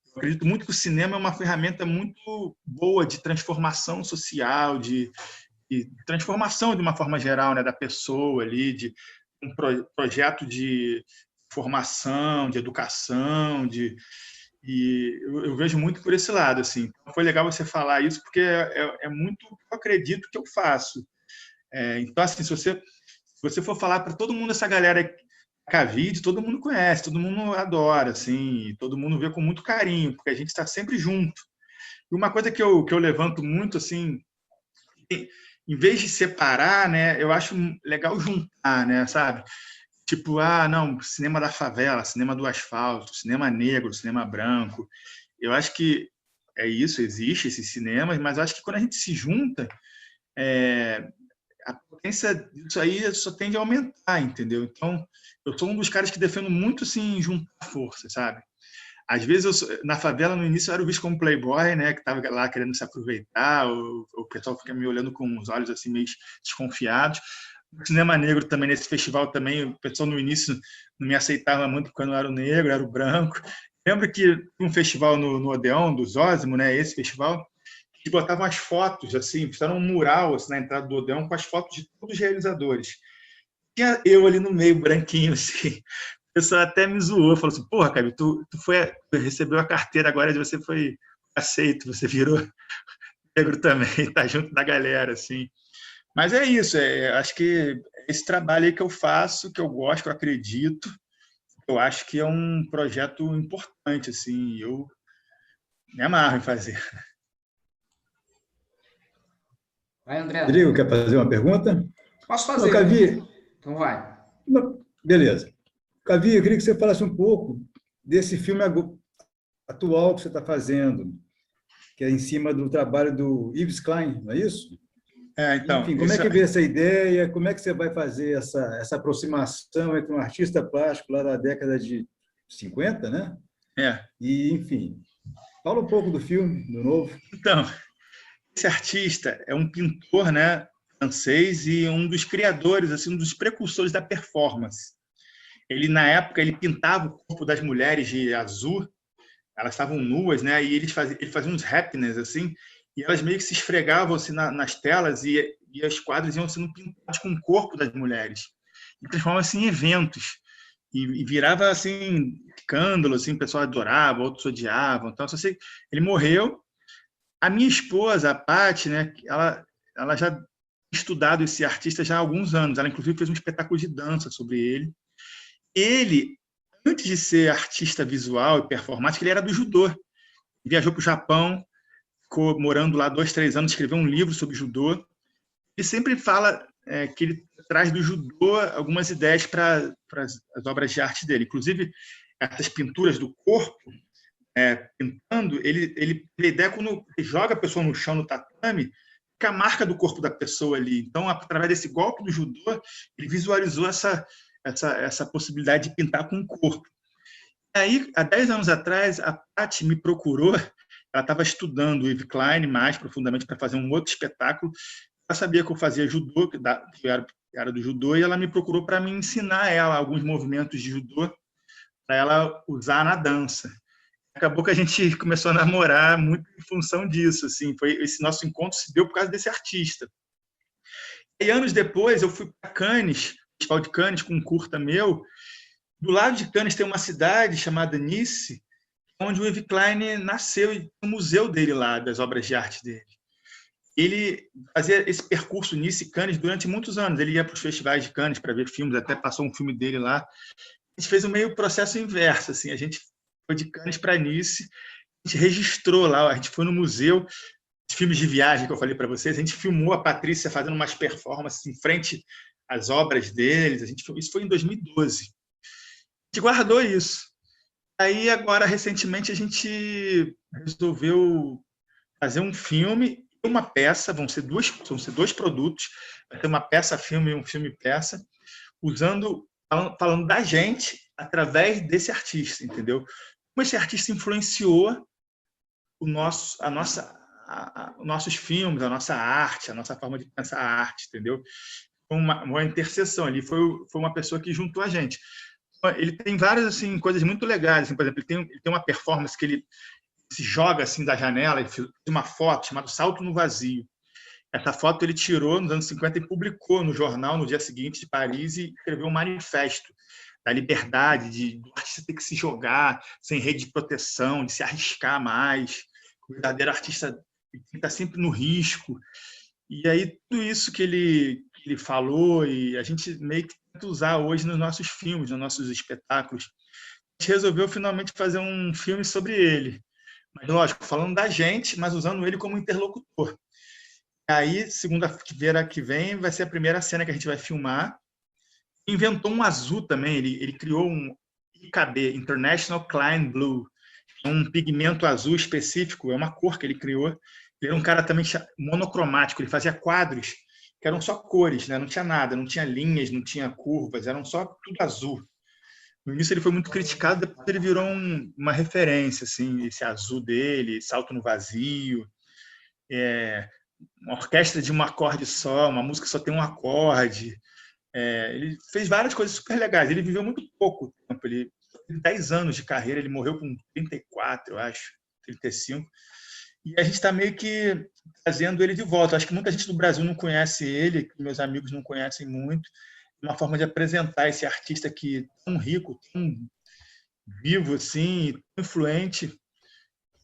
Eu acredito muito que o cinema é uma ferramenta muito boa de transformação social, de transformação de uma forma geral, né, da pessoa ali, de um projeto de formação, de educação, e eu vejo muito por esse lado. Assim. Então, foi legal você falar isso, porque é muito o que eu acredito que eu faço. Então, assim, se você for falar para todo mundo, essa galera Cavide, todo mundo conhece, todo mundo adora, assim, todo mundo vê com muito carinho, porque a gente está sempre junto. E uma coisa que eu levanto muito, assim, em vez de separar, né, eu acho legal juntar, né, sabe? Tipo, não, cinema da favela, cinema do asfalto, cinema negro, cinema branco. Eu acho que é isso, existe esses cinemas, mas eu acho que quando a gente se junta, a potência disso aí só tende a aumentar, entendeu? Então, eu sou um dos caras que defendo muito, assim, juntar força, sabe? Às vezes, na favela, no início, eu era visto como playboy, né, que estava lá querendo se aproveitar, o pessoal fica me olhando com os olhos, assim, meio desconfiados. O cinema negro também, nesse festival também, o pessoal no início não me aceitava muito quando eu era o negro, era o branco. Lembro que um festival no Odeon, do Zósimo, né, esse festival, que botavam as fotos, assim, fizeram um mural assim, na entrada do Odeon com as fotos de todos os realizadores. Tinha eu ali no meio, branquinho, assim. pessoal até me zoou, falou assim, porra, Caio, tu recebeu a carteira agora, você foi aceito, você virou negro também, tá junto da galera, assim. Mas é isso, acho que esse trabalho aí que eu faço, que eu gosto, que eu acredito, eu acho que é um projeto importante, assim, eu me amarro em fazer. Vai, André. Rodrigo, quer fazer uma pergunta? Posso fazer? Cavi, Então vai. beleza. Cavi, eu queria que você falasse um pouco desse filme atual que você está fazendo, que é em cima do trabalho do Yves Klein, não é isso? Então, enfim, como é que veio essa ideia? Como é que você vai fazer essa aproximação entre um artista plástico lá da década de 50, né? E, enfim, fala um pouco do filme, do novo. Então, esse artista é um pintor, né, francês e um dos criadores, assim, um dos precursores da performance. Ele, na época, ele pintava o corpo das mulheres de azul, elas estavam nuas, né, e ele fazia uns happenings, assim, e elas meio que se esfregavam assim, nas telas e as quadros iam sendo pintados com o corpo das mulheres. E transformava-se em eventos. E virava assim, escândalo, assim, o pessoal adorava, outros odiavam. Então, ele morreu. A minha esposa, a Paty, né, ela já tinha estudado esse artista já há alguns anos. Ela, inclusive, fez um espetáculo de dança sobre ele. Ele, antes de ser artista visual e performático, ele era do judô. Viajou para o Japão, ficou morando lá 2, 3 anos, escreveu um livro sobre judô. E sempre fala que ele traz do judô algumas ideias para as obras de arte dele. Inclusive, essas pinturas do corpo, pintando, ele tem a ideia quando ele joga a pessoa no chão, no tatame, fica a marca do corpo da pessoa ali. Então, através desse golpe do judô, ele visualizou essa possibilidade de pintar com o corpo. E aí, há 10 anos atrás, a Paty me procurou. Ela estava estudando o Yves Klein mais profundamente para fazer um outro espetáculo. Ela sabia que eu fazia judô, que eu era do judô, e ela me procurou para me ensinar ela alguns movimentos de judô para ela usar na dança. Acabou que a gente começou a namorar muito em função disso. Assim, esse nosso encontro se deu por causa desse artista. E anos depois, eu fui para Cannes, Festival de Cannes, com um curta meu. Do lado de Cannes tem uma cidade chamada Nice, onde o Yves Klein nasceu, e o museu dele lá, das obras de arte dele. Ele fazia esse percurso Nice e Cannes durante muitos anos. Ele ia para os festivais de Cannes para ver filmes, até passou um filme dele lá. A gente fez um meio processo inverso. Assim, a gente foi de Cannes para Nice, a gente registrou lá, a gente foi no museu, os filmes de viagem que eu falei para vocês, a gente filmou a Patrícia fazendo umas performances em frente às obras deles. Isso foi em 2012. A gente guardou isso. Aí, agora, recentemente, a gente resolveu fazer um filme e uma peça, vão ser dois produtos, vai ter uma peça-filme e um filme-peça, falando da gente através desse artista, entendeu? Como esse artista influenciou os nossos filmes, a nossa arte, a nossa forma de pensar a arte, entendeu? Uma interseção ali, foi uma pessoa que juntou a gente. Ele tem várias assim, coisas muito legais. Assim, por exemplo, ele tem uma performance que ele se joga assim da janela e fez uma foto chamada Salto no Vazio. Essa foto ele tirou nos anos 50 e publicou no jornal no dia seguinte de Paris e escreveu um manifesto da liberdade, do artista ter que se jogar sem rede de proteção, de se arriscar mais. O verdadeiro artista está sempre no risco. E aí, tudo isso que ele falou, e a gente meio que tenta usar hoje nos nossos filmes, nos nossos espetáculos. A gente resolveu finalmente fazer um filme sobre ele. Mas, lógico, falando da gente, mas usando ele como interlocutor. Aí, segunda-feira que vem, vai ser a primeira cena que a gente vai filmar. Inventou um azul também, ele criou um IKB, International Klein Blue, um pigmento azul específico, é uma cor que ele criou. Ele era um cara também monocromático, ele fazia quadros que eram só cores, né? Não tinha nada, não tinha linhas, não tinha curvas, eram só tudo azul. No início ele foi muito criticado, depois ele virou uma referência, assim, esse azul dele, Salto no Vazio, uma orquestra de um acorde só, uma música que só tem um acorde. Ele fez várias coisas super legais. Ele viveu muito pouco tempo, ele teve 10 anos de carreira, ele morreu com 34, eu acho, 35. E a gente está meio que trazendo ele de volta. Acho que muita gente do Brasil não conhece ele, meus amigos não conhecem muito. uma forma de apresentar esse artista que tão rico, tão vivo, assim, tão influente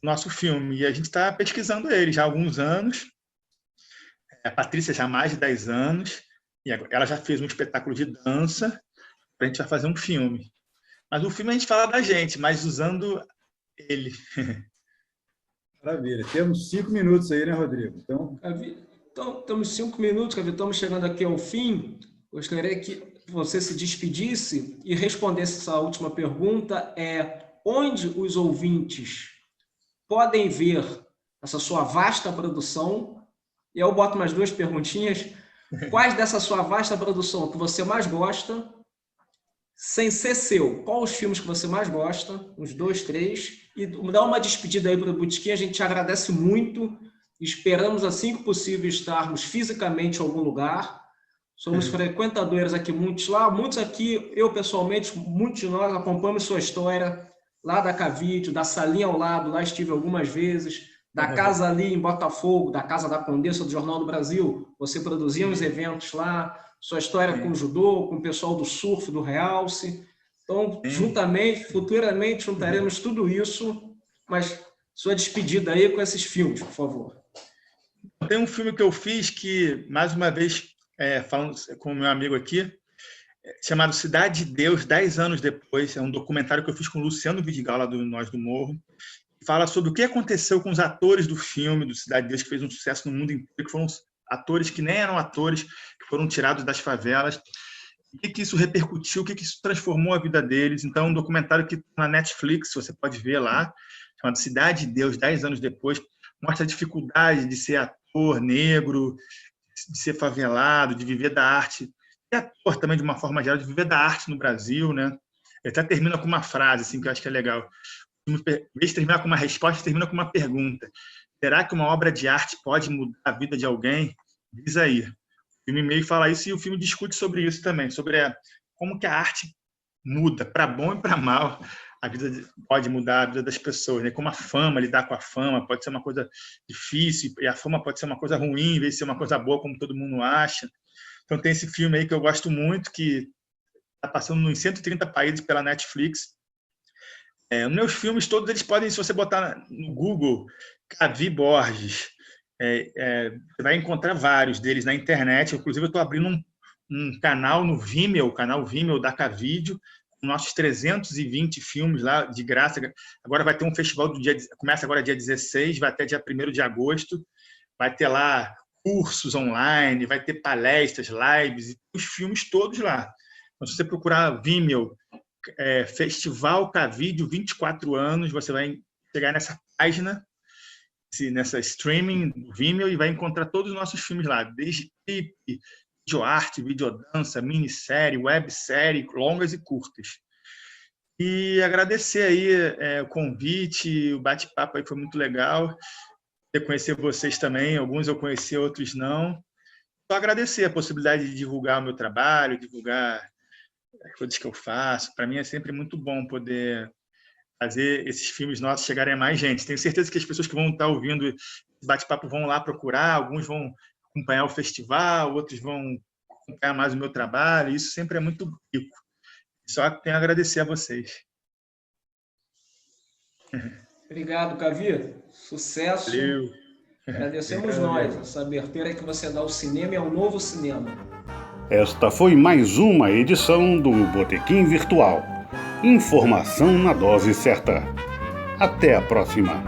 no nosso filme. E a gente está pesquisando ele já há alguns anos. A Patrícia já há mais de 10 anos. E ela já fez um espetáculo de dança. A gente vai fazer um filme. Mas o filme a gente fala da gente, mas usando ele. Maravilha. Temos 5 minutos aí, né, Rodrigo? Então, temos 5 minutos, Cavi. Estamos chegando aqui ao fim. Gostaria que você se despedisse e respondesse essa última pergunta. Onde os ouvintes podem ver essa sua vasta produção? E eu boto mais 2 perguntinhas. Quais dessa sua vasta produção que você mais gosta? Sem ser seu, quais os filmes que você mais gosta? Uns 2, 3. E dá uma despedida aí para o Botequim. A gente te agradece muito. Esperamos, assim que possível, estarmos fisicamente em algum lugar. Somos frequentadores aqui, muitos lá. Muitos aqui, eu pessoalmente, muitos de nós acompanhamos sua história lá da Cavite, da salinha ao lado. Lá estive algumas vezes. Da casa ali em Botafogo, da casa da Condessa do Jornal do Brasil. Você produzia uns eventos lá. Sua história com o judô, com o pessoal do surf, do realce. Então, futuramente, juntaremos tudo isso. Mas sua despedida aí com esses filmes, por favor. Tem um filme que eu fiz que, mais uma vez, falando com o meu amigo aqui, chamado Cidade de Deus, 10 anos depois. É um documentário que eu fiz com o Luciano Vidigal, lá do Nós do Morro. Fala sobre o que aconteceu com os atores do filme, do Cidade de Deus, que fez um sucesso no mundo inteiro, que foram atores que nem eram atores, que foram tirados das favelas. O que isso repercutiu, o que isso transformou a vida deles. Então, é um documentário que está na Netflix, você pode ver lá, chamado Cidade de Deus, 10 anos depois, mostra a dificuldade de ser ator negro, de ser favelado, de viver da arte, e ator também, de uma forma geral, de viver da arte no Brasil, né? Ele até termina com uma frase, assim, que eu acho que é legal. Em vez de terminar com uma resposta, termina com uma pergunta. Será que uma obra de arte pode mudar a vida de alguém? Diz aí. O filme meio fala isso e o filme discute sobre isso também, sobre como que a arte muda, para bom e para mal. A vida pode mudar a vida das pessoas, né? Como a fama, lidar com a fama, pode ser uma coisa difícil, e a fama pode ser uma coisa ruim, em vez de ser uma coisa boa, como todo mundo acha. Então tem esse filme aí que eu gosto muito, que está passando em 130 países pela Netflix. Meus filmes, todos eles podem, se você botar no Google, Cavi Borges, você vai encontrar vários deles na internet. Inclusive, eu estou abrindo um canal no Vimeo, o canal Vimeo da Cavídeo, com nossos 320 filmes lá, de graça. Agora vai ter um festival começa agora dia 16, vai até dia 1º de agosto. Vai ter lá cursos online, vai ter palestras, lives, e os filmes todos lá. Então, se você procurar Vimeo, Festival Cavídeo 24 anos, você vai chegar nessa página, nessa streaming do Vimeo, e vai encontrar todos os nossos filmes lá, desde clipe, videoarte, videodança, minissérie, websérie, longas e curtas. E agradecer aí o convite, o bate-papo aí foi muito legal. Conhecer vocês também, alguns eu conheci, outros não. Só agradecer a possibilidade de divulgar o meu trabalho, divulgar as coisas que eu faço. Para mim é sempre muito bom poder fazer esses filmes nossos chegarem a mais gente. Tenho certeza que as pessoas que vão estar ouvindo esse bate-papo vão lá procurar, alguns vão acompanhar o festival, outros vão acompanhar mais o meu trabalho. Isso sempre é muito rico. Só tenho a agradecer a vocês. Obrigado, Cavi. Sucesso. Valeu. Agradecemos nós, essa abertura que você dá ao cinema e ao novo cinema. Esta foi mais uma edição do Botequim Virtual. Informação na dose certa. Até a próxima.